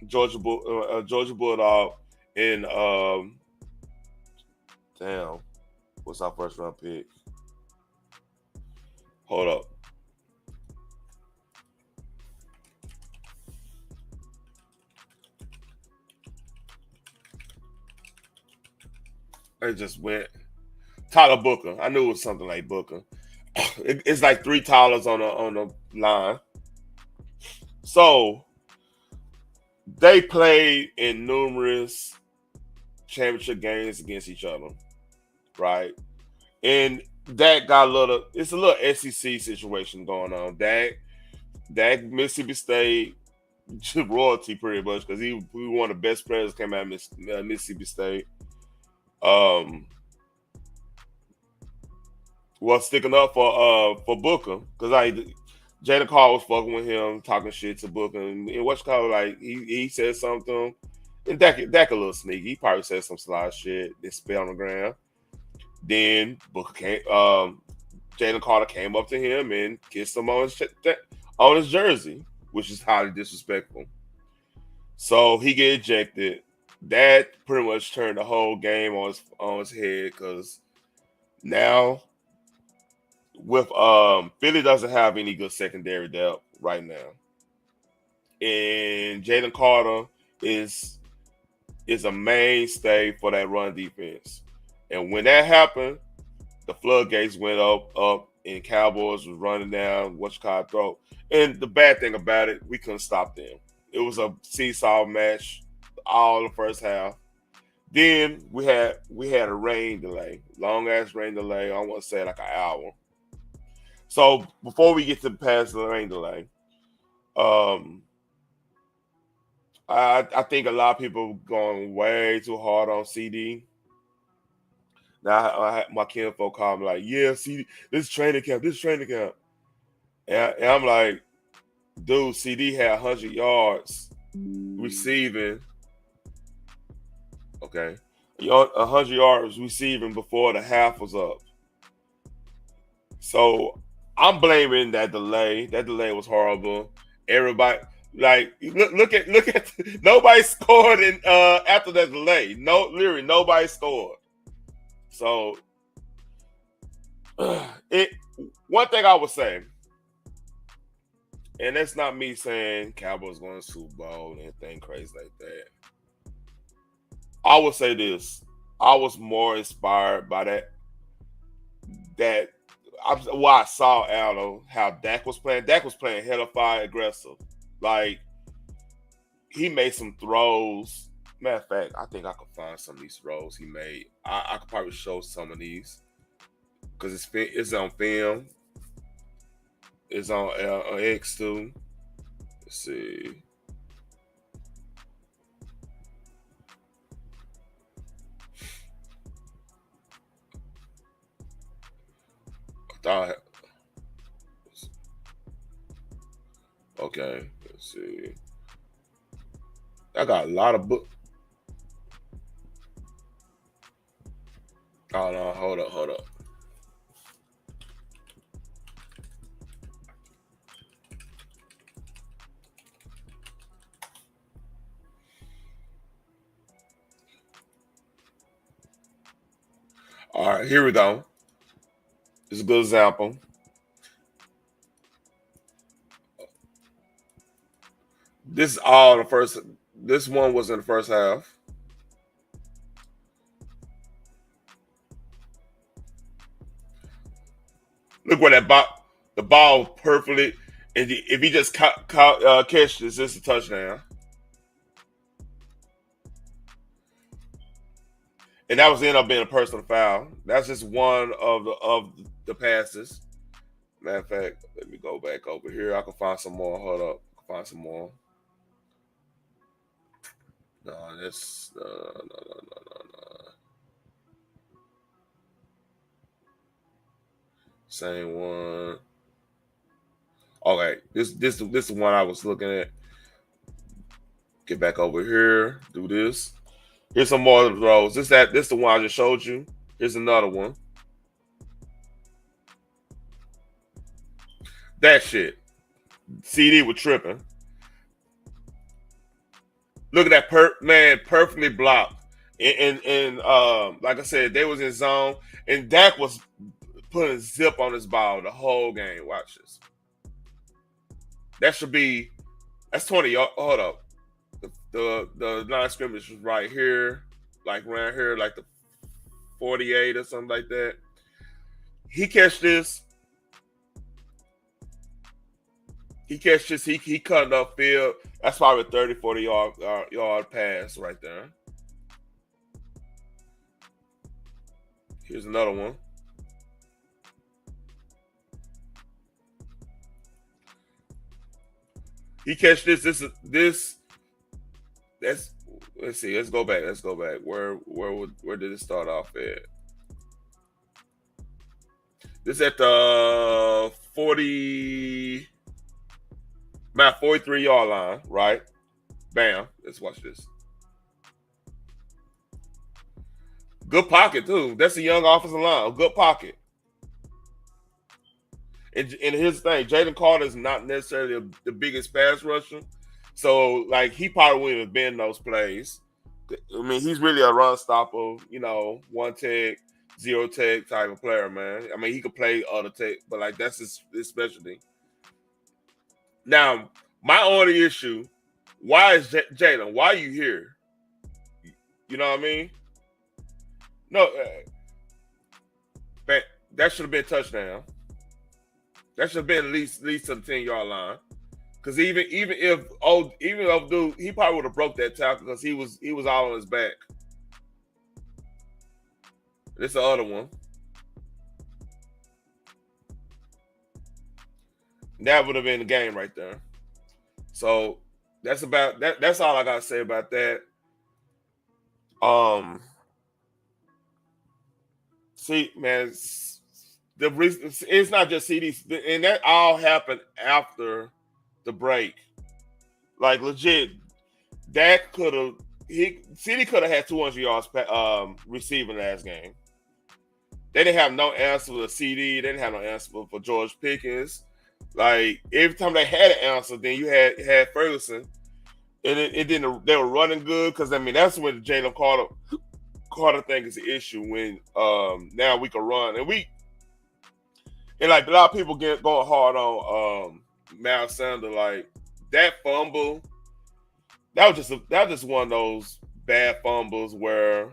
Georgia Bulldog in damn, what's our first round pick? Hold up. I just went Tyler Booker. I knew it was something like Booker. It's like 3 Tylers on the line. So they played in numerous championship games against each other, right? And Dak got it's a little SEC situation going on. Dak Mississippi State royalty pretty much because he one of the best players came out of Mississippi State. Was sticking up for Booker because Jalen Carr was fucking with him, talking shit to Booker, and what's called like he said something, and Dak a little sneaky. He probably said some sly shit, then spit on the ground. Then Booker came. Jalen Carter came up to him and kissed him on his jersey, which is highly disrespectful. So he get ejected. That pretty much turned the whole game on his head because now with Philly doesn't have any good secondary depth right now, and Jalen Carter is a mainstay for that run defense. And when that happened, the floodgates went up, and Cowboys was running down what's-called throat. And the bad thing about it, we couldn't stop them. It was a seesaw match all the first half. Then we had a rain delay, long ass rain delay. I want to say like an hour. So before we get to past the rain delay, I think a lot of people going way too hard on CD. Now my kinfolk call me like, yeah, CD, this is training camp. And I'm like, dude, CD had 100 yards receiving. Okay. 100 yards receiving before the half was up. So I'm blaming that delay. That delay was horrible. Everybody, like, look at nobody scored in after that delay. No, literally nobody scored. So one thing I would say, and that's not me saying Cowboys going to Super Bowl and anything crazy like that. I would say this. I was more inspired by I saw Aldo, how Dak was playing. Dak was playing hella fire aggressive. Like, he made some throws. Matter of fact, I think I could find some of these throws he made. I could probably show some of these because it's on film. It's on X too. Let's see. Okay, let's see. I got a lot of books. Oh no, hold up. All right, here we go. It's a good example. This one was in the first half. Look where the ball perfectly, and if he just catch this, it's a touchdown. And that was end up being a personal foul. That's just one of the passes. Matter of fact, let me go back over here. I can find some more. Hold up, I can find some more. No, that's no. Same one. Okay, this is the one I was looking at. Get back over here. Do this. Here's some more of those. This the one I just showed you. Here's another one. That shit. CD was tripping. Look at that man, perfectly blocked. And like I said, they was in zone, and Dak was putting a zip on his ball the whole game. Watch this. That's 20 yards. Hold up. The line scrimmage was right here, like around here, like the 48 or something like that. He catch this. He cut it upfield. That's probably a 30, 40 yard pass right there. Here's another one. He catch this. Let's see. Let's go back. Where did it start off at? This at the 43 yard line, right? Bam. Let's watch this. Good pocket too. That's a young offensive line. Good pocket. And here's the thing: Jalen Carter is not necessarily the biggest pass rusher, so like he probably wouldn't have been those plays. I mean, he's really a run stopper, one tech, zero tech type of player, man. I mean, he could play other tech, but like that's his specialty. Now, my only issue: why is Jalen? Why are you here? You know what I mean? No, man, that should have been a touchdown. That should have been at least to the 10-yard line. Because even if dude, he probably would have broke that tackle because he was all on his back. This is the other one. That would have been the game right there. So that's about that. That's all I gotta say about that. See, man, it's not just CDs, and that all happened after the break. Like legit, CD could have had 200 yards receiving last game. They didn't have no answer for the CD. They didn't have no answer for George Pickens. Like every time they had an answer, then you had Ferguson, and it didn't. They were running good because I mean that's when the Jalen Carter thing is the issue. When now we can run and like a lot of people going hard on Miles Sanders. Like that fumble, that was just one of those bad fumbles where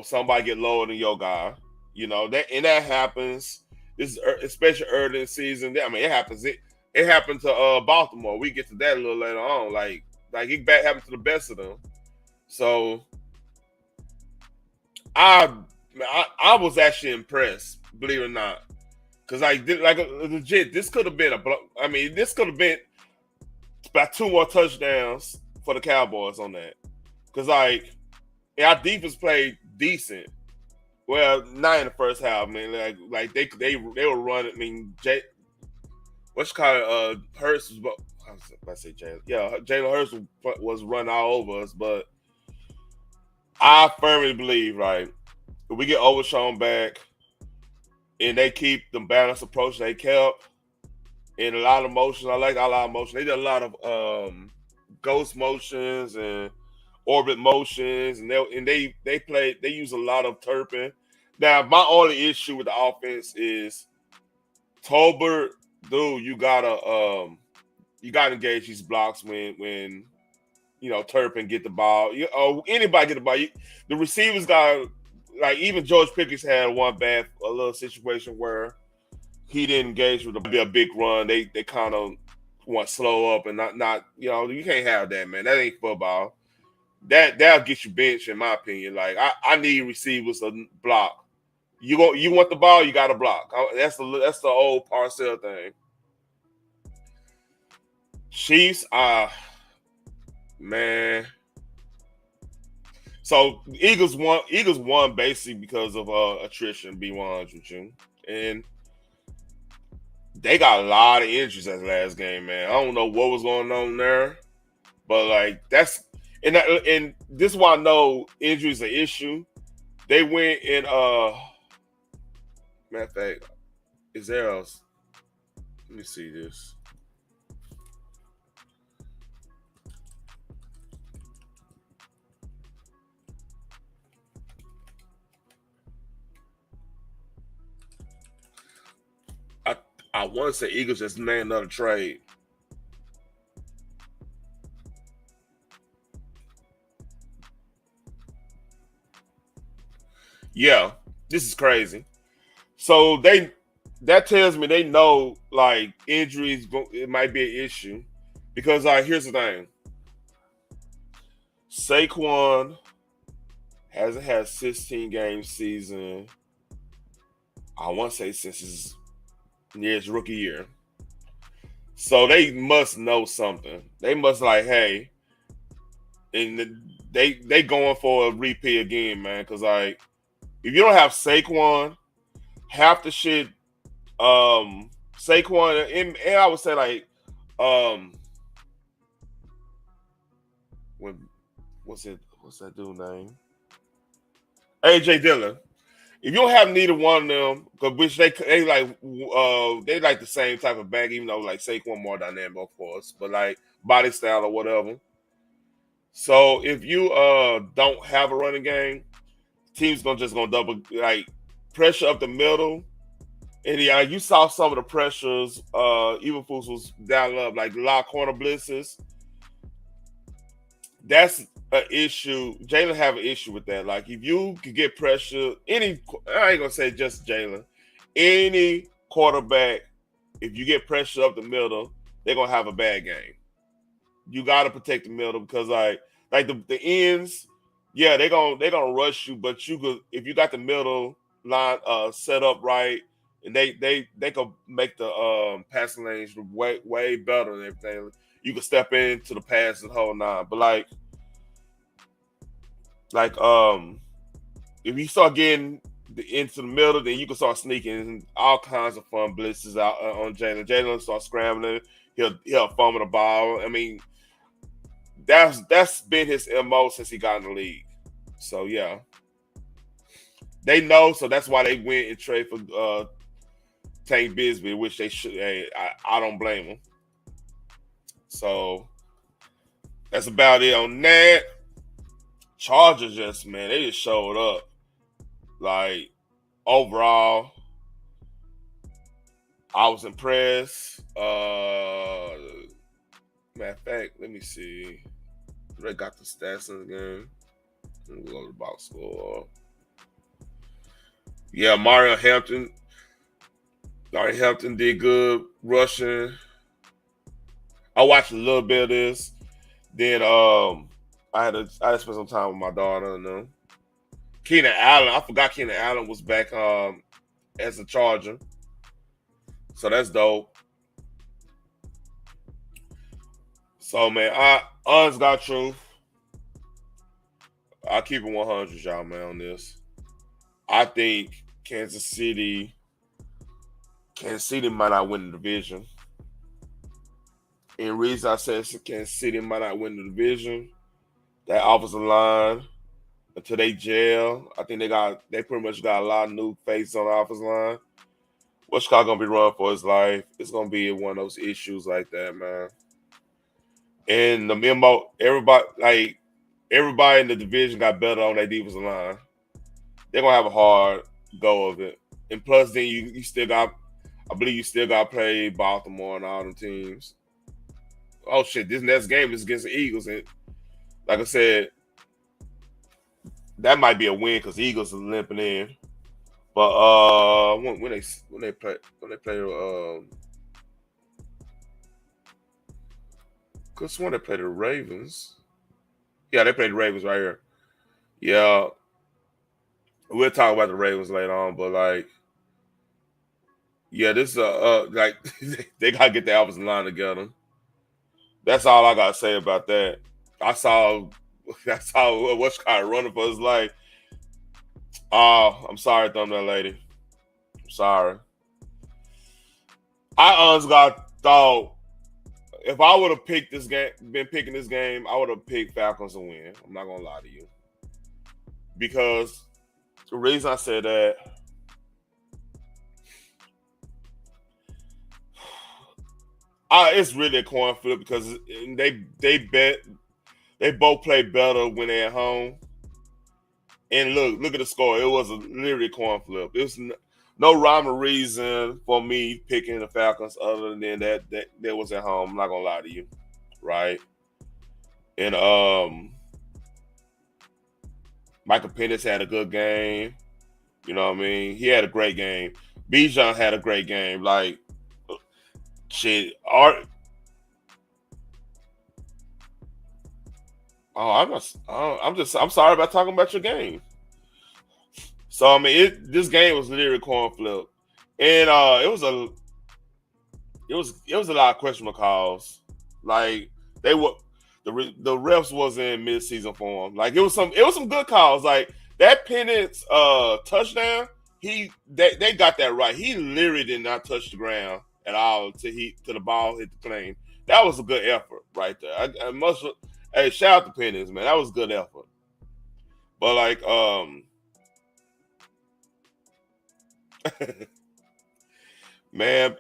somebody get lower than your guy. That happens. This is especially early in the season. I mean, it happens. It happened to Baltimore. We get to that a little later on. Like it happened to the best of them. So I was actually impressed, believe it or not, because legit, this could have been this could have been about 2 more touchdowns for the Cowboys on that, because our defense played decent. Well, not in the first half, man. Like they were running. I mean, Hurts was. I say Jalen. Yeah, Jalen Hurts was running all over us, but I firmly believe, if we get Overshown back and they keep the balanced approach they kept, and a lot of motions. I like a lot of motion. They did a lot of ghost motions and orbit motions, and they use a lot of Turpin. Now, my only issue with the offense is Tolbert, dude. You gotta engage these blocks when Turpin get the ball. Anybody get the ball. The receivers got even George Pickens had a little situation where he didn't engage with a big run. They kind of want to slow up and not you can't have that, man. That ain't football. That'll get you benched, in my opinion. I need receivers to block. You want the ball, you got to block. That's the old Parcell thing. Chiefs, man. So Eagles won basically because of attrition. Be 100 with you, and they got a lot of injuries that last game, man. I don't know what was going on there, but that's and this is why I know injuries are an issue. They went in matter of fact, is there else? Let me see this. I want to say Eagles just made another trade. Yeah, this is crazy. So that tells me they know injuries, it might be an issue, because here's the thing. Saquon hasn't had a 16-game season. I want to say since his rookie year. So they must know something. They must hey, and they going for a repeat again, man. Because if you don't have Saquon, half the shit, Saquon, and I would say what's that dude name? AJ Dillon. if you don't have neither one of them, because which they like the same type of back, even though like Saquon more dynamic, of course, but like body style or whatever. So if you don't have a running game, teams gonna double like pressure up the middle. And yeah, you saw some of the pressures. Even Fools was down up like a lot of corner blitzes. That's an issue. Jalen have an issue with that. Like if you could get pressure, I ain't gonna say just Jalen, any quarterback, if you get pressure up the middle, they're gonna have a bad game. You got to protect the middle because like the ends, yeah, they gonna rush you, but you could if you got the middle line set up right, and they could make the passing lanes way better and everything. You can step into the pass and whole nine, but like if you start getting into the middle, then you can start sneaking all kinds of fun blitzes out on Jalen. Jalen start scrambling. He'll fumble the ball. I mean, that's been his MO since he got in the league. So yeah, they know. So that's why they went and trade for Tank Bigsby, which they should. Hey, I don't blame them. So that's about it on that. Chargers they just showed up. Like overall, I was impressed. Matter of fact, let me see. They got the stats in the game. Let me go to the box score. Yeah, Mario Hampton did good rushing. I watched a little bit of this. Then I had to spend some time with my daughter and them. Keenan Allen, I forgot Keenan Allen was back as a Charger. So that's dope. So man, honest God truth, I'll keep it 100, y'all, man, on this. I think Kansas City might not win the division. And the reason I said Kansas City might not win the division, that offensive line, until they jail, I think they pretty much got a lot of new faces on the offensive line. What Chicago gonna be running for his life? It's gonna be one of those issues like that, man. And the memo, everybody in the division got better on their defensive line. They're gonna have a hard go of it. And plus, then you still got, I believe you still got to play Baltimore and all them teams. Oh shit, this next game is against the Eagles, and like I said, that might be a win because the Eagles are limping in. But when they play because when they play the Ravens, yeah, they played the Ravens right here. Yeah, we'll talk about the Ravens later on, but like, yeah, this like they gotta get the offensive line together. That's all I gotta say about that. I saw what's kind of running for his life. Oh, I'm sorry, thumbnail lady. I'm sorry. I honestly thought if I would have been picking this game, I would have picked Falcons to win. I'm not gonna lie to you. Because the reason I said that, it's really a coin flip because they both play better when they're at home. And look at the score. It was literally a coin flip. It was no rhyme or reason for me picking the Falcons other than that was at home. I'm not gonna lie to you, right? And Michael Penix had a good game. You know what I mean? He had a great game. Bijan had a great game. Like shit. I'm sorry about talking about your game. So I mean, this game was literally coin flip, and it was a lot of questionable calls. Like they were the refs wasn't in mid-season form. Like it was some good calls. Like that Penix touchdown, they got that right. He literally did not touch the ground at all till the ball hit the plane. That was a good effort right there. I must. Hey, shout out to Penix, man. That was a good effort. But like, Man, man,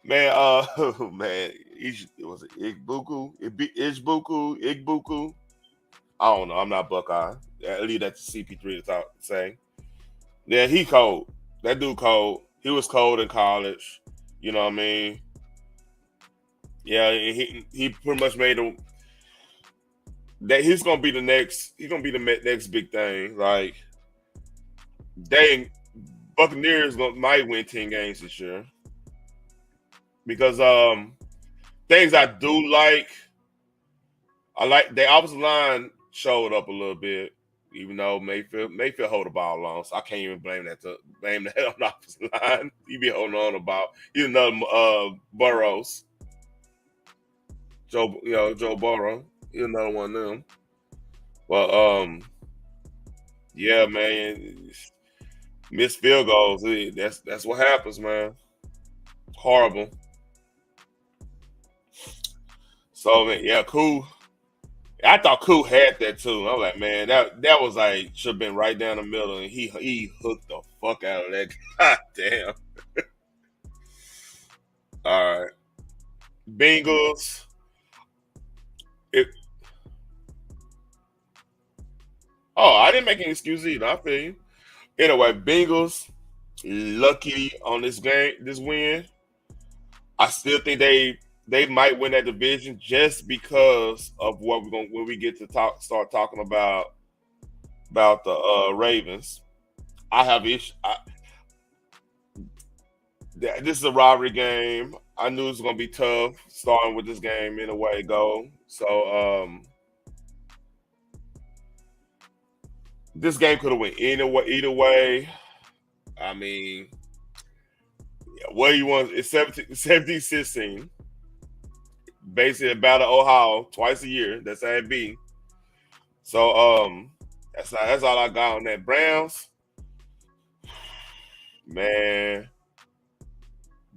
man, was it Igbuku? I don't know. I'm not Buckeye. I leave that to CP3 to say. Yeah, he cold. That dude cold. He was cold in college. You know what I mean? Yeah, he pretty much made him that he's gonna be the next. He's gonna be the next big thing. Like Buccaneers might win 10 games this year because things I do like. I like the offensive line showed up a little bit, even though Mayfield hold the ball long, so I can't even blame that on the offensive line. He be holding on about another Burrows, Joe Burrow, he's another one of them. But yeah, man, missed field goals. That's what happens, man. Horrible. So man, yeah, cool. I thought Cool had that too. I'm like, man, that was like should have been right down the middle, and he hooked the fuck out of that. God damn. All right, Bengals. I didn't make any excuse either. I feel you. Anyway, Bengals lucky on this win. I still think they might win that division just because of what when we get to start talking about the Ravens. I have issue. This is a rivalry game. I knew it was going to be tough starting with this game in a way go. So this game could have went either way. I mean, what you want? It's 17-16. Basically, a battle Ohio twice a year. That's how it be. So that's all I got on that. Browns, man,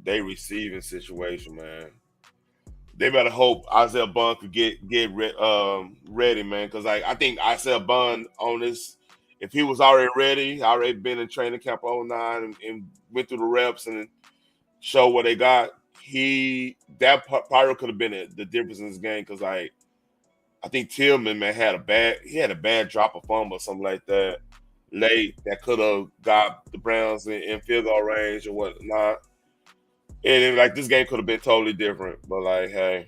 they receiving situation, man. They better hope Isaiah Bond could get ready, man. Because I think Isaiah Bond on this, if he was already been in training camp 09 and went through the reps and show what they got, that probably could have been the difference in this game. Because I think Tillman, man, had a bad drop of fumble or something like that late that could have got the Browns in field goal range or whatnot. And like this game could have been totally different, but like, hey,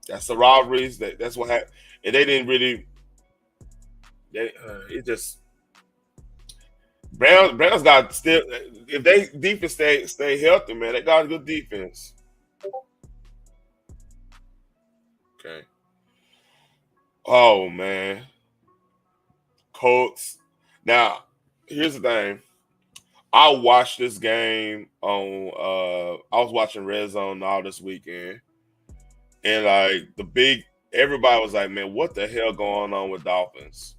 that's the rivalries. That's what happened. And they didn't really. It just Browns got still. If they defense stay healthy, man, they got a good defense. Okay. Oh man, Colts. Now, here's the thing. I watched this game on I was watching Red Zone all this weekend. And like everybody was like, man, what the hell going on with Dolphins?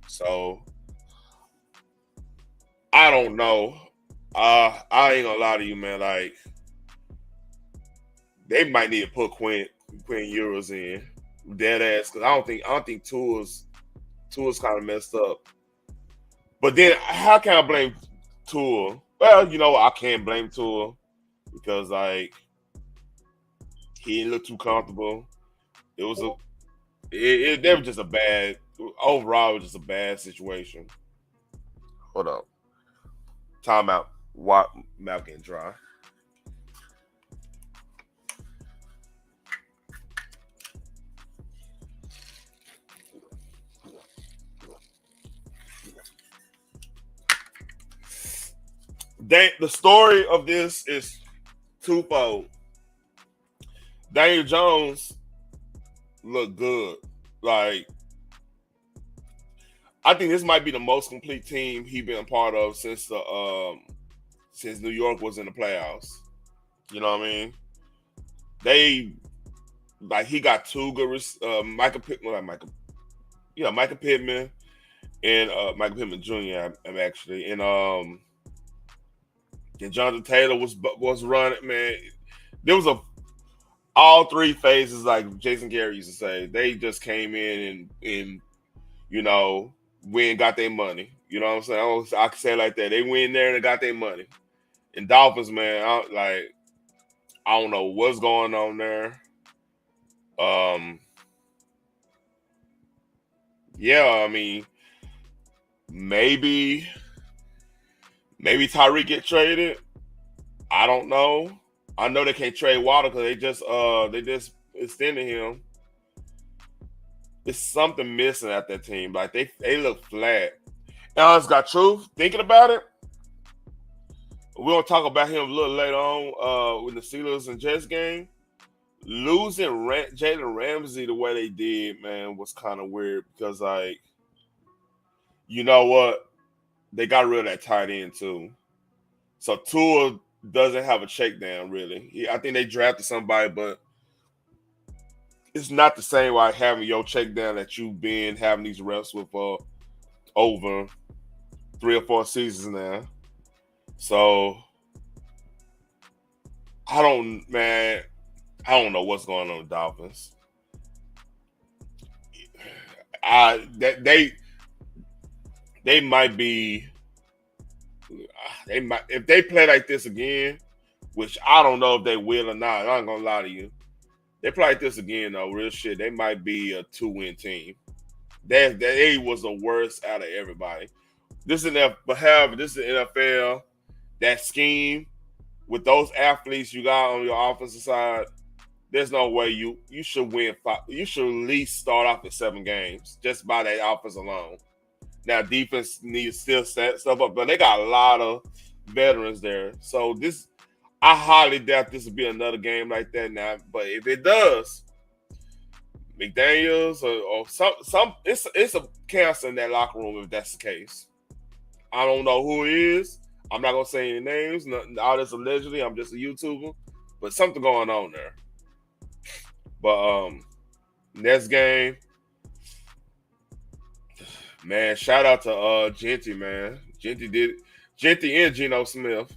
So I don't know. I ain't gonna lie to you, man. Like they might need to put Quinn Ewers in dead ass because I don't think Tua's kind of messed up. But then how can I blame Tua? Well, I can't blame Tua because like he didn't look too comfortable. It was just a bad overall. It was just a bad situation. Hold on, timeout. Mouth getting dry. The story of this is twofold. Daniel Jones looked good. Like, I think this might be the most complete team he's been a part of since New York was in the playoffs. You know what I mean? He got two good Michael Pittman and Michael Pittman Jr. Actually, and Jonathan Taylor was running, man. There was all three phases, like Jason Garrett used to say. They just came in and win, got their money. You know what I'm saying? I can say it like that. They went in there and they got their money. And Dolphins, man, I don't know what's going on there. Yeah, I mean, maybe Tyreek get traded. I don't know. I know they can't trade Water because they just extended him. There's something missing at that team. Like they look flat. And it's got truth. Thinking about it, we'll talk about him a little later on with the Steelers and Jets game. Losing Jalen Ramsey the way they did, man, was kind of weird because, like, you know what? They got rid of that tight end too. So Tua doesn't have a check down, really. I think they drafted somebody, but it's not the same like having your check down that you've been having these reps with for over 3 or 4 seasons now. So I don't know what's going on with Dolphins. They might if they play like this again, which I don't know if they will or not. I ain't gonna lie to you. They play like this again, though. Real shit. They might be a 2-win team. They was the worst out of everybody. This is the NFL. That scheme with those athletes you got on your offensive side, there's no way you should win 5. You should at least start off at 7 games just by that offense alone. Now defense needs to still set stuff up, but they got a lot of veterans there. So I highly doubt this will be another game like that now. But if it does, McDaniels or some it's a cancer in that locker room if that's the case. I don't know who it is. I'm not gonna say any names. All this allegedly. I'm just a YouTuber, but something going on there. But next game, man. Shout out to Genty, man. Genty and Geno Smith.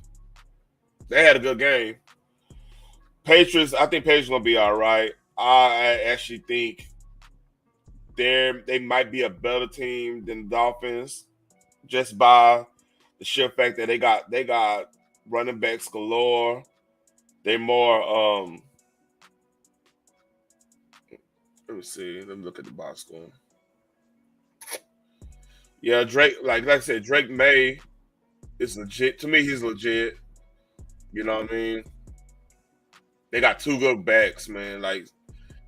They had a good game. Patriots. I think Patriots gonna be all right. I actually think they might be a better team than the Dolphins, just by the sheer fact that they got running backs galore. They more let me see. Let me look at the box score. Yeah, Drake, like I said, Drake May is legit. To me, he's legit. You know what I mean? They got 2 good backs, man. Like,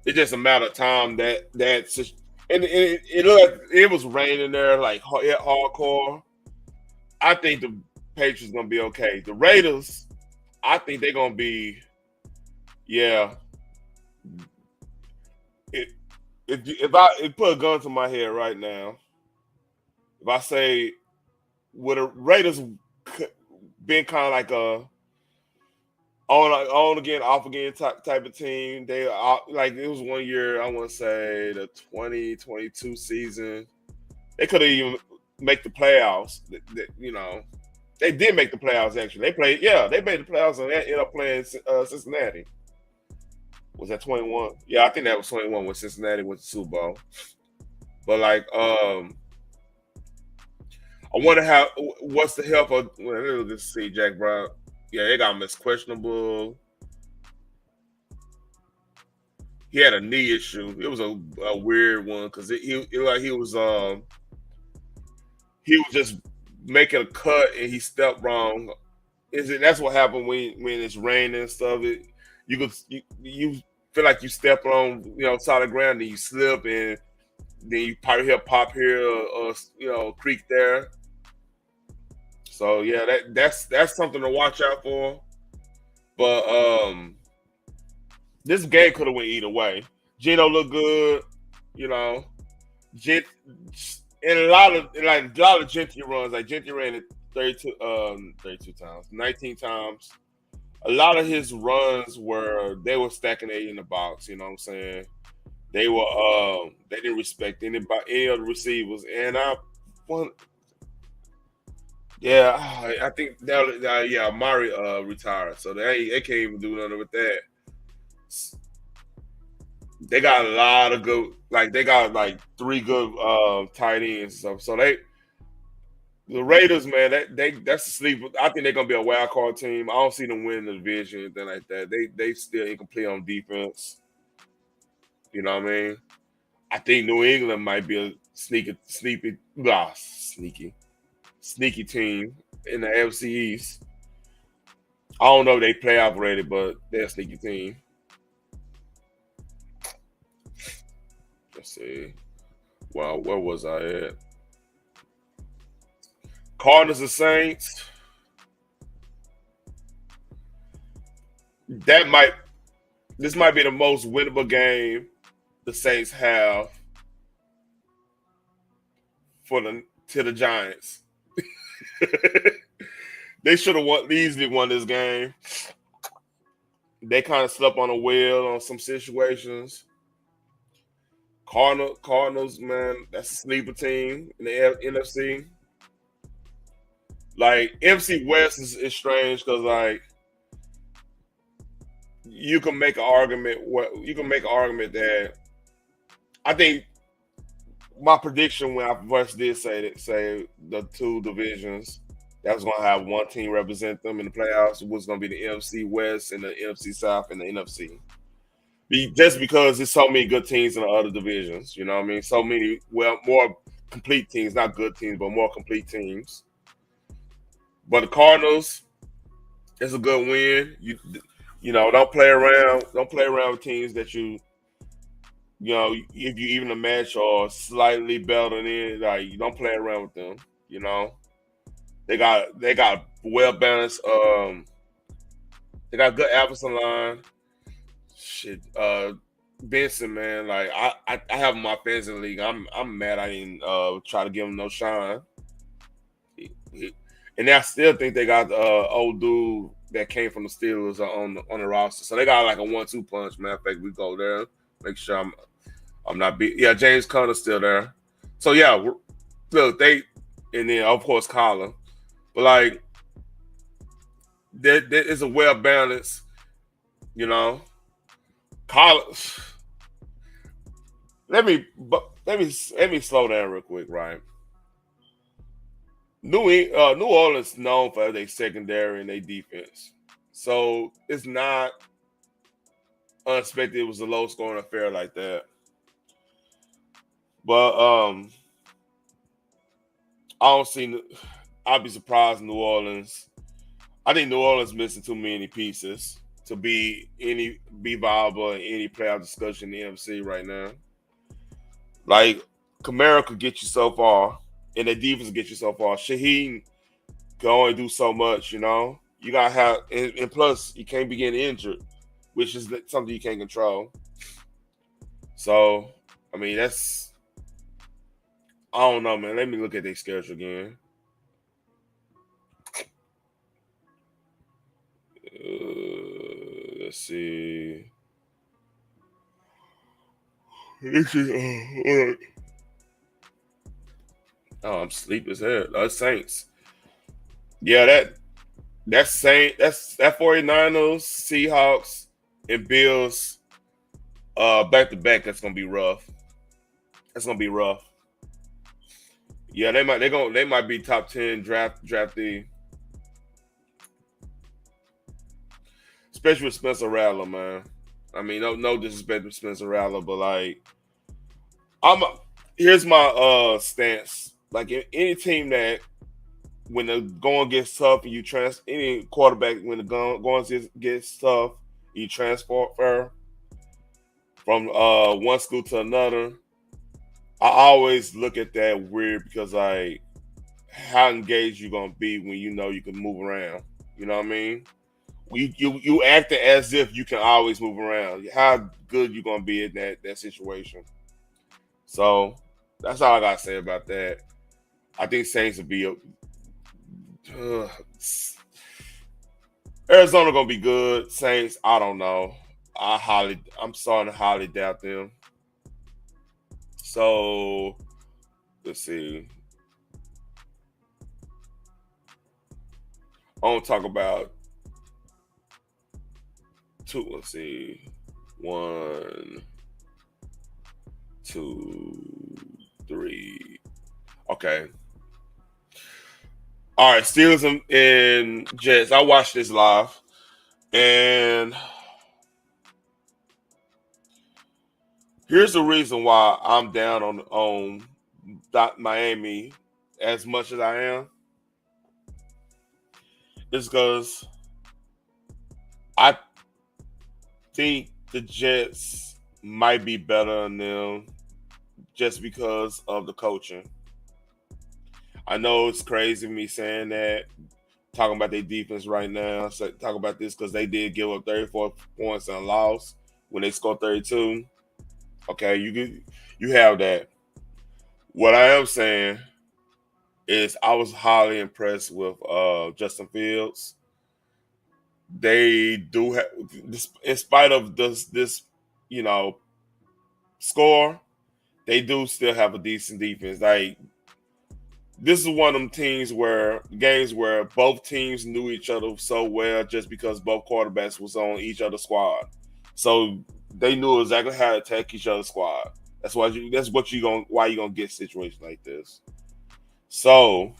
it's just a matter of time that's just, and it looked like it was raining there, like hardcore. I think the Patriots gonna be okay. The Raiders, I think they're gonna be, yeah. If I put a gun to my head right now, if I say would the Raiders been kind of like a on again, off again type of team, they like it was one year. I want to say the 2022 season, they could have even make the playoffs. You know, they did make the playoffs. Actually, they made the playoffs and they ended up playing Cincinnati. Was that 21? Yeah, I think that was 21 when Cincinnati went to Super Bowl. But like, I wonder what's the help of. Well, let's see, Jack Brown. Yeah, they got him as questionable. He had a knee issue. It was a weird one because he was just making a cut and he stepped wrong. That's what happened when it's raining and stuff. You feel like you step on solid ground and you slip and then you probably hear pop here or creak there. So yeah, that's something to watch out for. But this game could have went either way. Geno looked good, and a lot of Genty runs. Like Genty ran it 32 times, 19 times. A lot of his runs they were stacking it in the box. You know what I'm saying? They didn't respect any of the receivers, and I think that Amari retired, so they can't even do nothing with that. They got a lot of good, like they got like 3 good tight ends and stuff. So the Raiders, man, that's a sleeper. I think they're gonna be a wild card team. I don't see them winning the division, anything like that. They still incomplete on defense. You know what I mean? I think New England might be a sneaky team in the AFC East. I don't know if they playoff ready, but they're a sneaky team. Let's see. Well, where was I at? Cardinals and Saints. This might be the most winnable game the Saints have to the Giants. They should have easily won this game. They kind of slept on a wheel on some situations. Cardinals, man, that's a sleeper team in the NFC. Like NFC West is strange because like you can make an argument. That I think my prediction when I first did say the 2 divisions that was going to have one team represent them in the playoffs was going to be the NFC West and the NFC South and the NFC. Just because there's so many good teams in the other divisions, you know what I mean? So many, more complete teams, not good teams, but more complete teams. But the Cardinals, it's a good win. You know, don't play around with teams that you know, if you even a match or slightly better than it, like you don't play around with them. You know, they got well balanced. They got good offensive line. Shit, Benson, man, like I have him in my fantasy league. I'm mad I didn't try to give him no shine. And I still think they got the old dude that came from the Steelers on the roster. So they got like a 1-2 punch. Matter of fact, we go there. Make sure I'm not beat. Yeah, James Conner's still there. So yeah, look, and then of course Colin. But like there is a well balanced, you know. Colin, let me slow down real quick, right? New Orleans known for their secondary and their defense, so it's not unexpected. It was a low scoring affair like that, but I don't see. I'd be surprised New Orleans. I think New Orleans missing too many pieces to be viable in any playoff discussion in the NFC right now. Like Kamara could get you so far, and the defense get you so far. Shaheen can only do so much, you know. You gotta have, and plus you can't be getting injured, which is something you can't control. So, I mean, I don't know, man. Let me look at their schedule again. Let's see. All right. Oh, I'm sleep as hell. That's Saints. Yeah, that 49ers, Seahawks, and Bills back to back. That's gonna be rough. Yeah, they might be top 10 draftee. Especially with Spencer Rattler, man. I mean, no disrespect to Spencer Rattler, but like here's my stance. Like any team that when the going gets tough and you any quarterback when the going gets tough, you transfer from one school to another. I always look at that weird because like how engaged you gonna be when you know you can move around. You know what I mean? You acting as if you can always move around. How good you gonna be in that situation? So that's all I gotta say about that. I think Saints will be Arizona gonna be good. Saints, I don't know. I'm starting to highly doubt them. So let's see. I want to talk about two. Let's see. 1, 2, 3. Okay. All right, Steelers and Jets. I watched this live, and here's the reason why I'm down on Miami as much as I am. Is because I think the Jets might be better than them just because of the coaching. I know it's crazy me saying that, talking about their defense right now. So talk about this because they did give up 34 points and a loss when they scored 32. Okay, you have that. What I am saying is I was highly impressed with Justin Fields. They do have, in spite of this score, they do still have a decent defense. Like, this is one of them games where both teams knew each other so well just because both quarterbacks was on each other's squad. So they knew exactly how to attack each other's squad. Why you're gonna get situations like this. So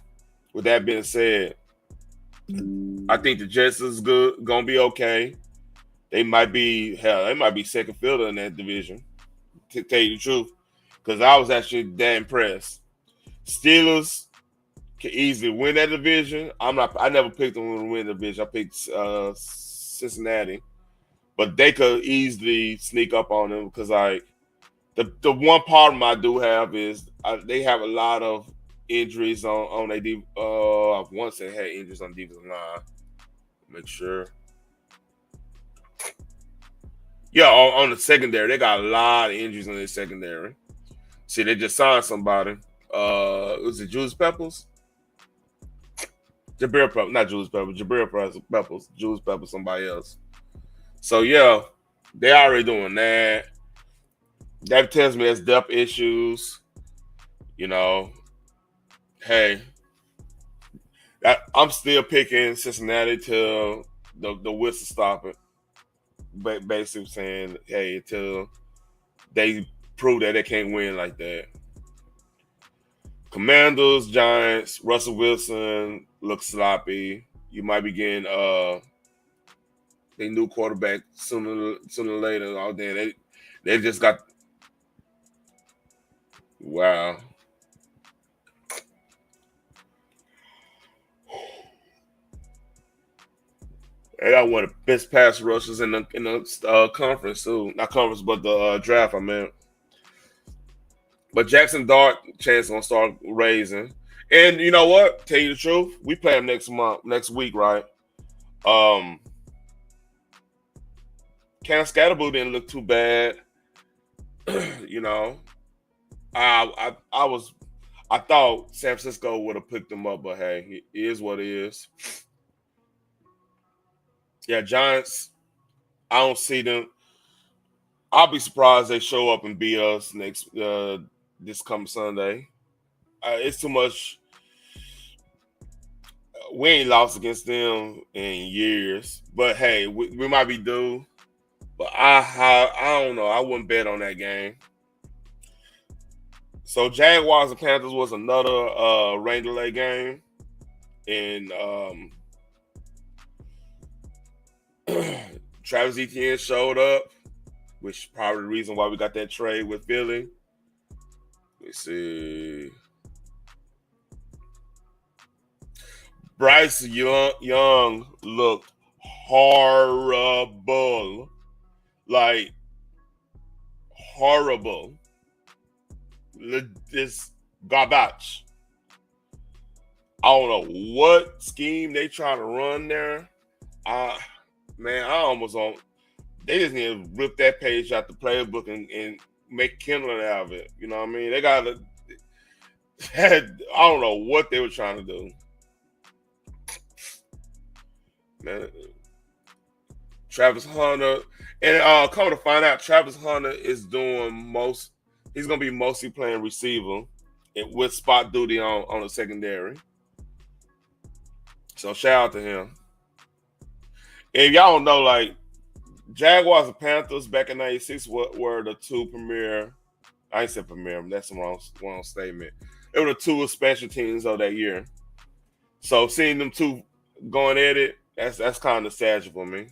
with that being said, I think the Jets is gonna be okay. They might be second fielder in that division, to tell you the truth. Because I was actually that impressed. Steelers can easily win that division. I never picked them to win the division. I picked Cincinnati. But they could easily sneak up on them because, like, the one problem I do have is they have a lot of injuries on their defense. I've once had injuries on the defensive line. Make sure. Yeah, on the secondary, they got a lot of injuries on their secondary. See, they just signed somebody. Was it Julius Peppers? Jabril Peppers, not Julius Peppers. Jabril Peppers. Julius Peppers, somebody else. So yeah, they already doing that. That tells me there's depth issues. Hey, I'm still picking Cincinnati till the whistle stop it. But basically saying, hey, until they prove that they can't win like that. Commanders, Giants, Russell Wilson looks sloppy. You might be getting they new quarterback sooner or later. All day they just got wow. They got one of the best pass rushers in the conference too. Not conference, but the draft. I mean, but Jackson Dart chance gonna start raising. And you know what? Tell you the truth, we play him next week, right? Cam Scatterboo didn't look too bad. I thought San Francisco would have picked him up, but hey, it is what it is. Yeah, Giants, I don't see them. I'll be surprised they show up and beat us this coming Sunday. It's too much. We ain't lost against them in years, but hey, we might be due. But I don't know. I wouldn't bet on that game. So Jaguars and Panthers was another rain delay game, and Travis Etienne showed up, which is probably the reason why we got that trade with Philly. Let's see. Bryce Young looked horrible. Like, horrible. This garbage. I don't know what scheme they trying to run there. Man, I almost on. They just need to rip that page out the playbook and make kindling out of it. You know what I mean? They got to. I don't know what they were trying to do. Man, Travis Hunter, and come to find out, Travis Hunter is doing most. He's gonna be mostly playing receiver with spot duty on the secondary. So shout out to him. And if y'all don't know, like, Jaguars and Panthers back in '96 were the two premier. I ain't said premier. That's the wrong statement. It were the two expansion teams of that year. So seeing them two going at it, that's kind of nostalgic for me.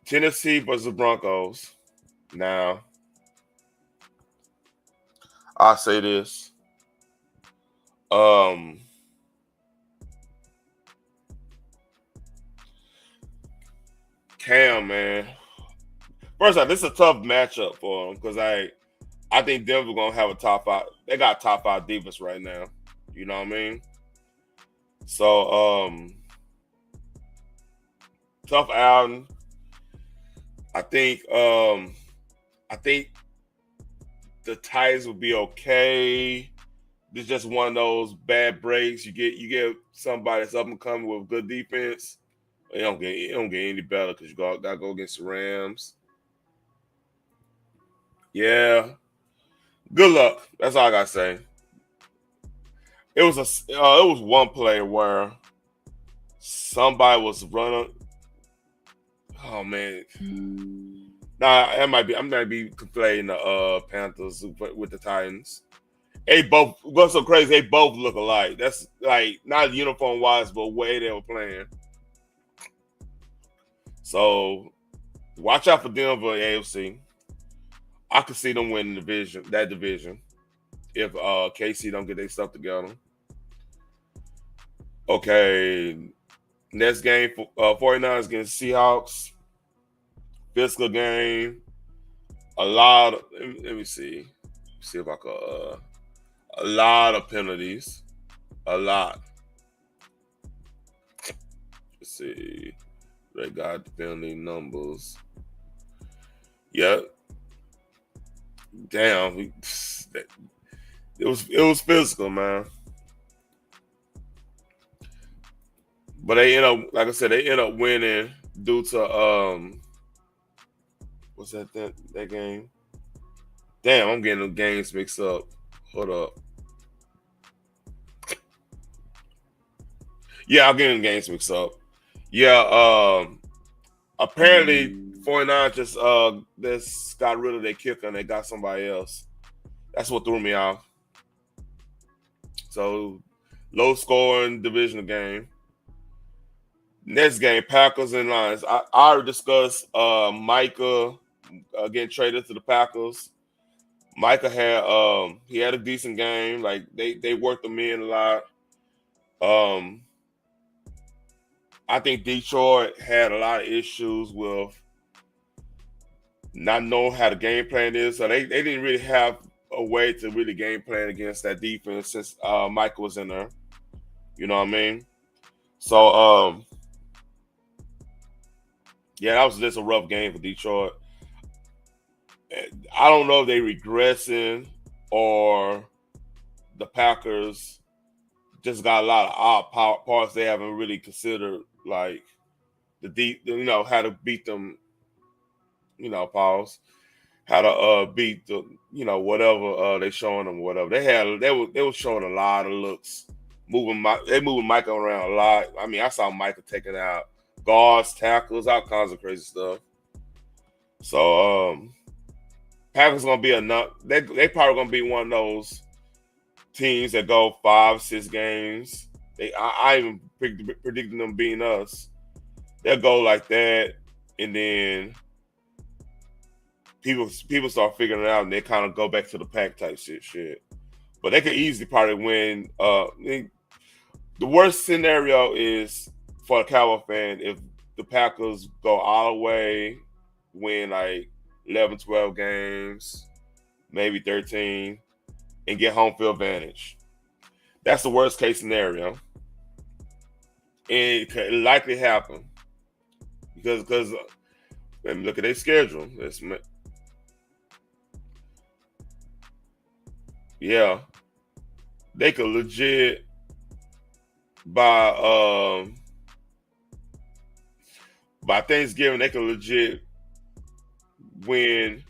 Tennessee versus the Broncos. Now, I'll say this. Cam, man. First off, this is a tough matchup for them because I think Denver gonna have a top 5. They got top 5 defense right now. You know what I mean? So tough outing. I think the Titans will be okay. This is just one of those bad breaks. You get somebody that's up and coming with good defense. It don't get any better because you gotta go against the Rams. Yeah. Good luck. That's all I gotta say. It was one play where somebody was running. Oh man. Nah, I might be conflating the Panthers with the Titans. What's so crazy? They both look alike. That's like not uniform wise, but way they were playing. So watch out for Denver AFC. I could see them winning that division if KC don't get their stuff together. Okay, next game for 49ers against Seahawks. Physical game. Let me see. See if I could. A lot of penalties. A lot. Let's see. They got the penalty numbers. Yep. Damn. It was physical, man. But they end up, like I said, they end up winning due to what's that game? Damn, I'm getting the games mixed up. Hold up. Yeah, I'm getting the games mixed up. Yeah, apparently 49 just got rid of their kicker and they got somebody else. That's what threw me off. So low scoring divisional game. Next game, Packers and Lions. I already discussed Micah getting traded to the Packers. Micah had a decent game. Like they worked him in a lot. I think Detroit had a lot of issues with not knowing how the game plan is. So they didn't really have a way to really game plan against that defense since Micah was in there. You know what I mean? So yeah, that was just a rough game for Detroit. I don't know if they regressing or the Packers just got a lot of odd parts they haven't really considered, like how to beat them, how to beat the, whatever they showing them, whatever they were showing a lot of looks, moving Micah around a lot. I mean, I saw Micah taking out guards, tackles, all kinds of crazy stuff. So Packers gonna be enough. They probably gonna be one of those teams that go 5-6 games. I even predicting them being us. They'll go like that, and then people start figuring it out, and they kind of go back to the pack type shit. But they could easily probably win. The worst scenario is for a Cowboy fan if the Packers go all the way, win like 11, 12 games, maybe 13, and get home field advantage. That's the worst case scenario. And it could likely happen because let me look at their schedule. Yeah, they could legit by Thanksgiving they could legit win.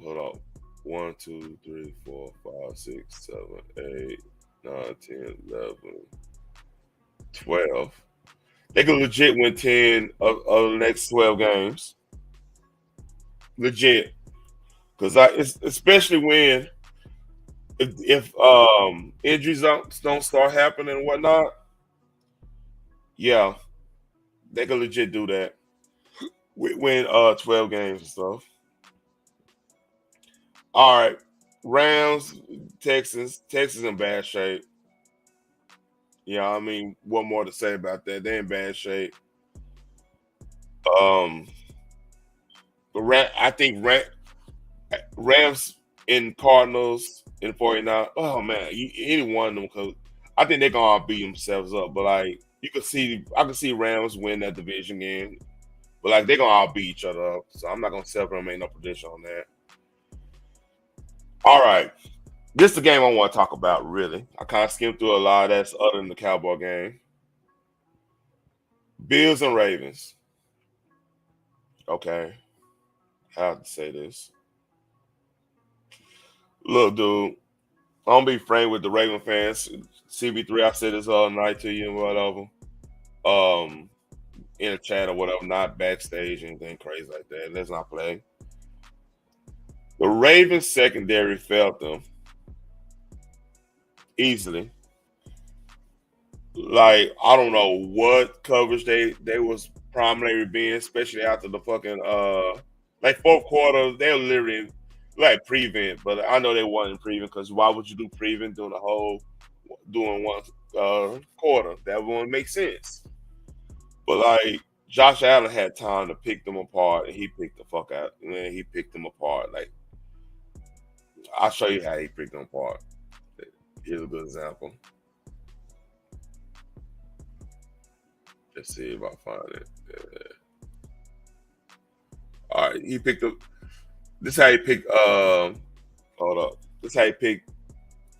Hold on. 1, 2, 3, 4, 5, 6, 7, 8, 9, 10, 11, 12. They could legit win 10 of the next 12 games. legit. Because it's especially when if injuries don't start happening and whatnot, yeah, they can legit do that. Win 12 games and stuff. All right, Rams, Texans in bad shape. Yeah, I mean, what more to say about that? They're in bad shape. Um, I think Rams and Cardinals and 49. Oh man, any one of them, because I think they're gonna all beat themselves up. But like I can see Rams win that division game. But like they're gonna all beat each other up. So I'm not gonna make no prediction on that. All right. This is the game I want to talk about, really. I kind of skimmed through a lot of that other than the Cowboy game. Bills and Ravens. Okay. How to say this? Look, dude, I'm gonna be frank with the Raven fans. CB3, I said this all night to you and whatever. In a chat or whatever, not backstage, anything crazy like that. Let's not play. The Ravens secondary failed them easily. Like, I don't know what coverage they was primarily being, especially after the fucking like fourth quarter, they were literally like prevent, but I know they wasn't prevent because why would you do prevent doing one quarter? That wouldn't make sense. But like Josh Allen had time to pick them apart, and he picked the fuck out, and then he picked them apart. Like, I'll show you how he picked them apart. Here's a good example. Let's see if I find it. All right, he picked up. This is how he picked. Hold up. This is how he picked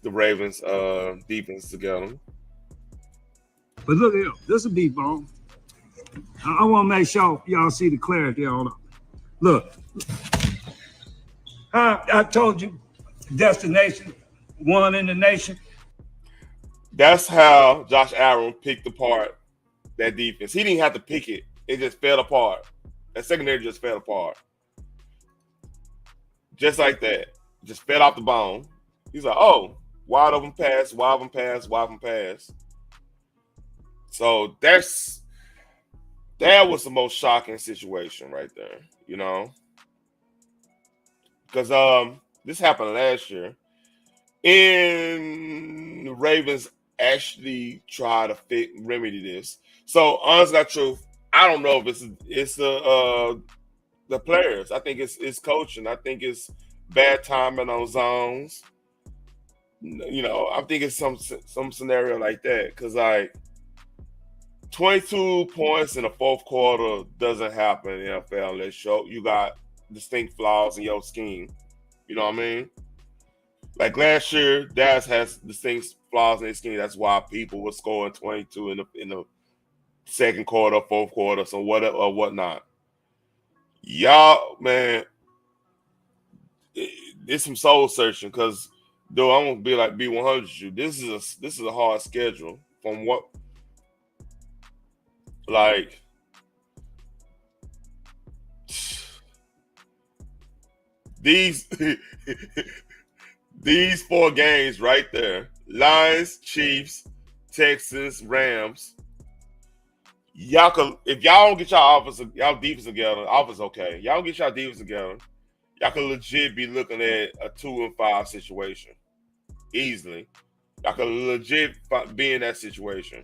the Ravens defense together. But look here, this will be bone. I want to make sure y'all see the clarity on it. Look, I told you, destination, one in the nation. That's how Josh Allen picked apart that defense. He didn't have to pick it. It just fell apart. That secondary just fell apart. Just like that. Just fell off the bone. He's like, oh, wide open pass, wide open pass, wide open pass. So that was the most shocking situation right there, you know? Because this happened last year. And the Ravens actually try to remedy this. So, honestly, not truth, I don't know if it's the players. I think it's coaching. I think it's bad timing on zones. You know, I think it's some scenario like that. Because, like, 22 points in the fourth quarter doesn't happen in the NFL unless you got distinct flaws in your scheme. You know what I mean? Like last year, Dallas has distinct flaws in his scheme. That's why people were scoring 22 in the second quarter, fourth quarter, so whatever or whatnot. Y'all, man, it's some soul searching because, though I'm gonna be 100 with you. This is a hard schedule from what, like. These these four games right there: Lions, Chiefs, Texans, Rams. Y'all could, if y'all don't get y'all defense together, offense okay. Y'all don't get y'all defense together, y'all could legit be looking at a 2-5 situation easily. Y'all could legit be in that situation.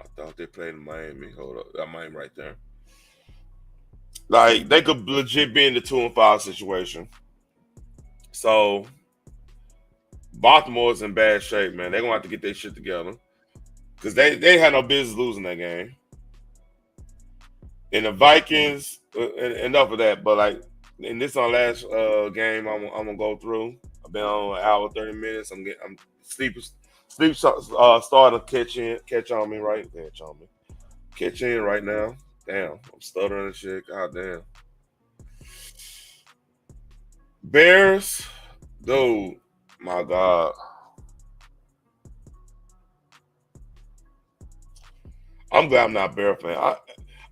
I thought they played in Miami. Hold up, that Miami right there. Like they could legit be in the 2-5 situation. So Baltimore's in bad shape, man. They're gonna have to get their shit together because they had no business losing that game. And the Vikings, enough of that. But like, in this our last game, I'm gonna go through. I've been on an hour 30 minutes. I'm sleep starting to catch on me right now. Damn, I'm stuttering and shit. God damn. Bears, dude, my God. I'm glad I'm not a Bear fan.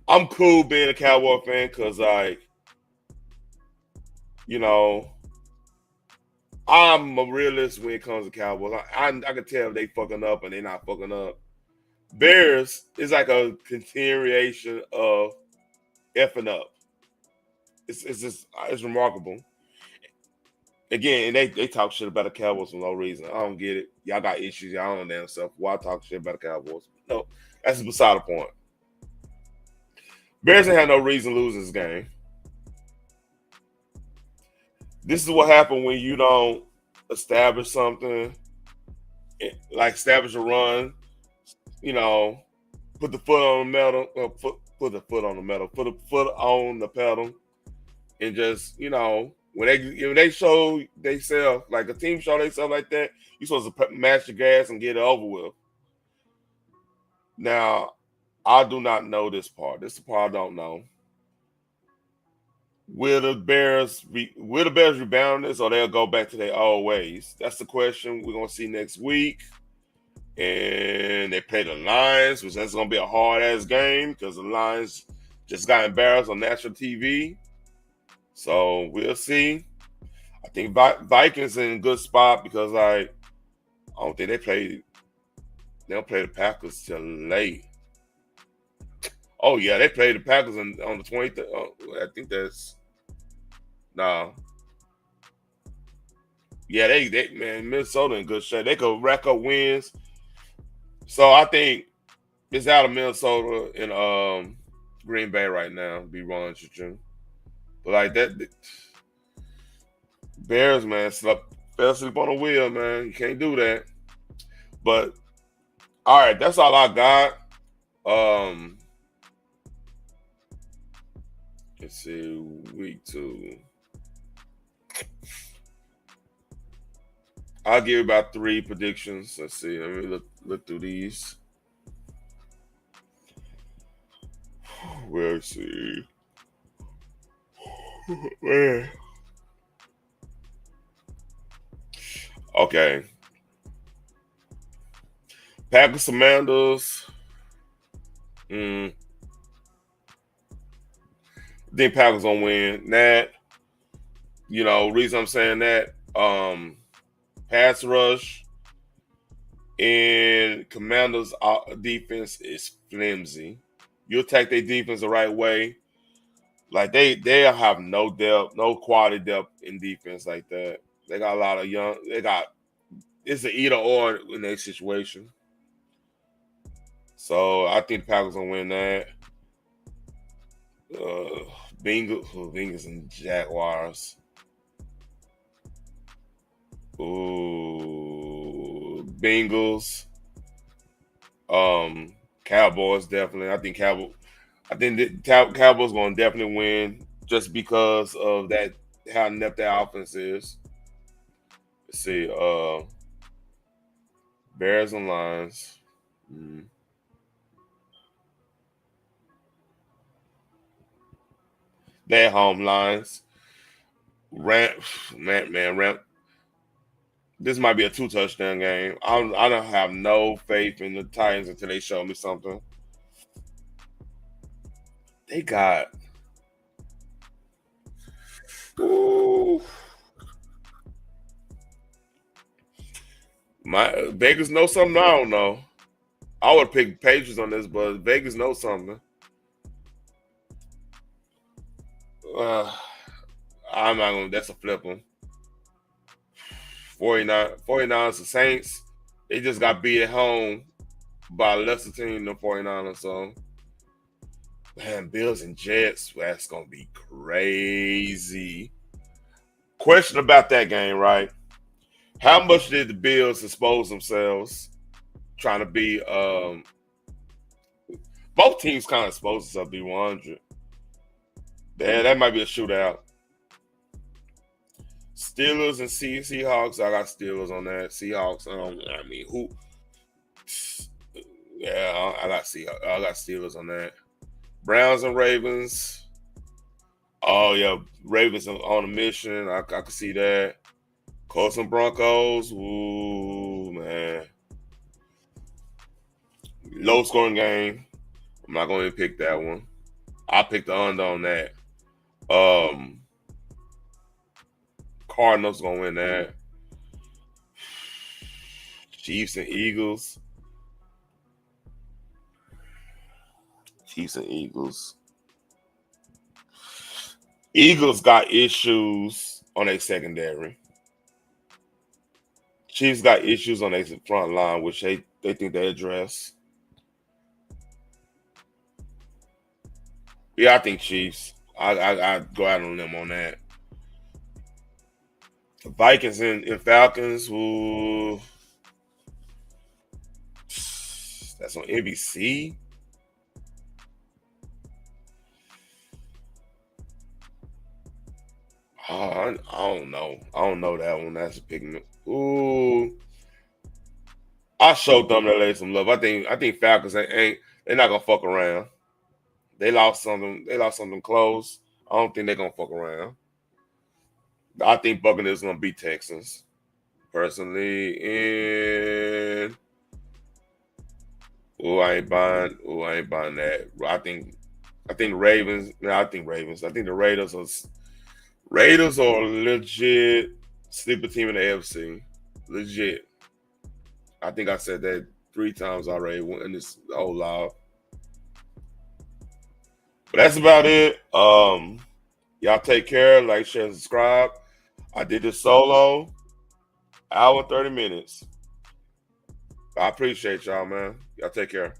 I'm cool being a Cowboy fan because, like, you know, I'm a realist when it comes to Cowboys. I can tell if they fucking up and they not fucking up. Bears is like a continuation of effing up. It's just it's remarkable. Again, and they talk shit about the Cowboys for no reason. I don't get it. Y'all got issues. Y'all don't damn stuff. Why talk shit about the Cowboys? No, that's beside the point. Bears ain't had no reason to lose this game. This is what happened when you don't establish something, like establish a run. You know, put the foot on the metal. Put the foot on the metal. Put the foot on the pedal, and just when they show themselves, like a team show themselves like that, you're supposed to match the gas and get it over with. Now, I do not know this part. This is the part I don't know. Will the Bears rebound this, or they'll go back to their old ways? That's the question we're gonna see next week. And they play the Lions, which that's gonna be a hard ass game because the Lions just got embarrassed on national TV. So we'll see. I think Vikings in a good spot because I don't think they don't play the Packers till late. Oh yeah, they played the Packers on the 23rd. I think that's no. Yeah, they man, Minnesota in good shape. They could rack up wins. So I think it's out of Minnesota and Green Bay right now. Be wrong with you, but like that, Bears man, fell asleep on the wheel, man. You can't do that. But all right, that's all I got. Let's see, week 2. I'll give you about 3 predictions. Let's see. Let me look through these. We'll see. Okay. Packers, Commanders. I think Packers gonna win that. Reason I'm saying that, pass rush and Commanders' defense is flimsy. You attack their defense the right way, like they'll have no depth, no quality depth in defense like that. They got a lot of young. It's an either or in their situation. So I think the Packers gonna win that. Bengals and Jaguars. Ooh, Bengals. Cowboys definitely. I think the Cowboys gonna definitely win just because of that, how inept that offense is. Let's see. Bears and Lions. They're home Lions. Ramp. This might be a 2-touchdown game. I don't have no faith in the Titans until they show me something. They got. Ooh. Vegas knows something I don't know. I would pick Patriots on this, but Vegas knows something. I'm not gonna. That's a flip one. 49ers, the Saints. They just got beat at home by a lesser team than 49ers. So, man, Bills and Jets. That's gonna be crazy. Question about that game, right? How much did the Bills expose themselves trying to be? Both teams kind of exposed themselves to be 100. Yeah, that might be a shootout. Steelers and Seahawks. I got Steelers on that. Seahawks. Who? Yeah, I got Seahawks. I got Steelers on that. Browns and Ravens. Oh yeah, Ravens on a mission. I can see that. Colts and Broncos. Ooh man, low scoring game. I'm not going to pick that one. I picked the under on that. Cardinals going to win that. Chiefs and Eagles. Chiefs and Eagles. Eagles got issues on their secondary. Chiefs got issues on their front line, which they think they address. Yeah, I think Chiefs. I go out on them on that. Vikings and Falcons. Ooh, that's on NBC. I don't know. I don't know that one. That's a picking. Ooh, I showed them to lay some love. I think Falcons ain't. They're not gonna fuck around. They lost something. They lost something close. I don't think they're gonna fuck around. I think Buccaneers gonna beat Texans, personally. And I ain't buying that. I think Ravens. No, I think Ravens. I think the Raiders are legit sleeper team in the AFC. Legit. I think I said that 3 times already in this whole live. But that's about it. Y'all take care. Like, share, and subscribe. I did this solo. Hour 30 minutes. I appreciate y'all, man. Y'all take care.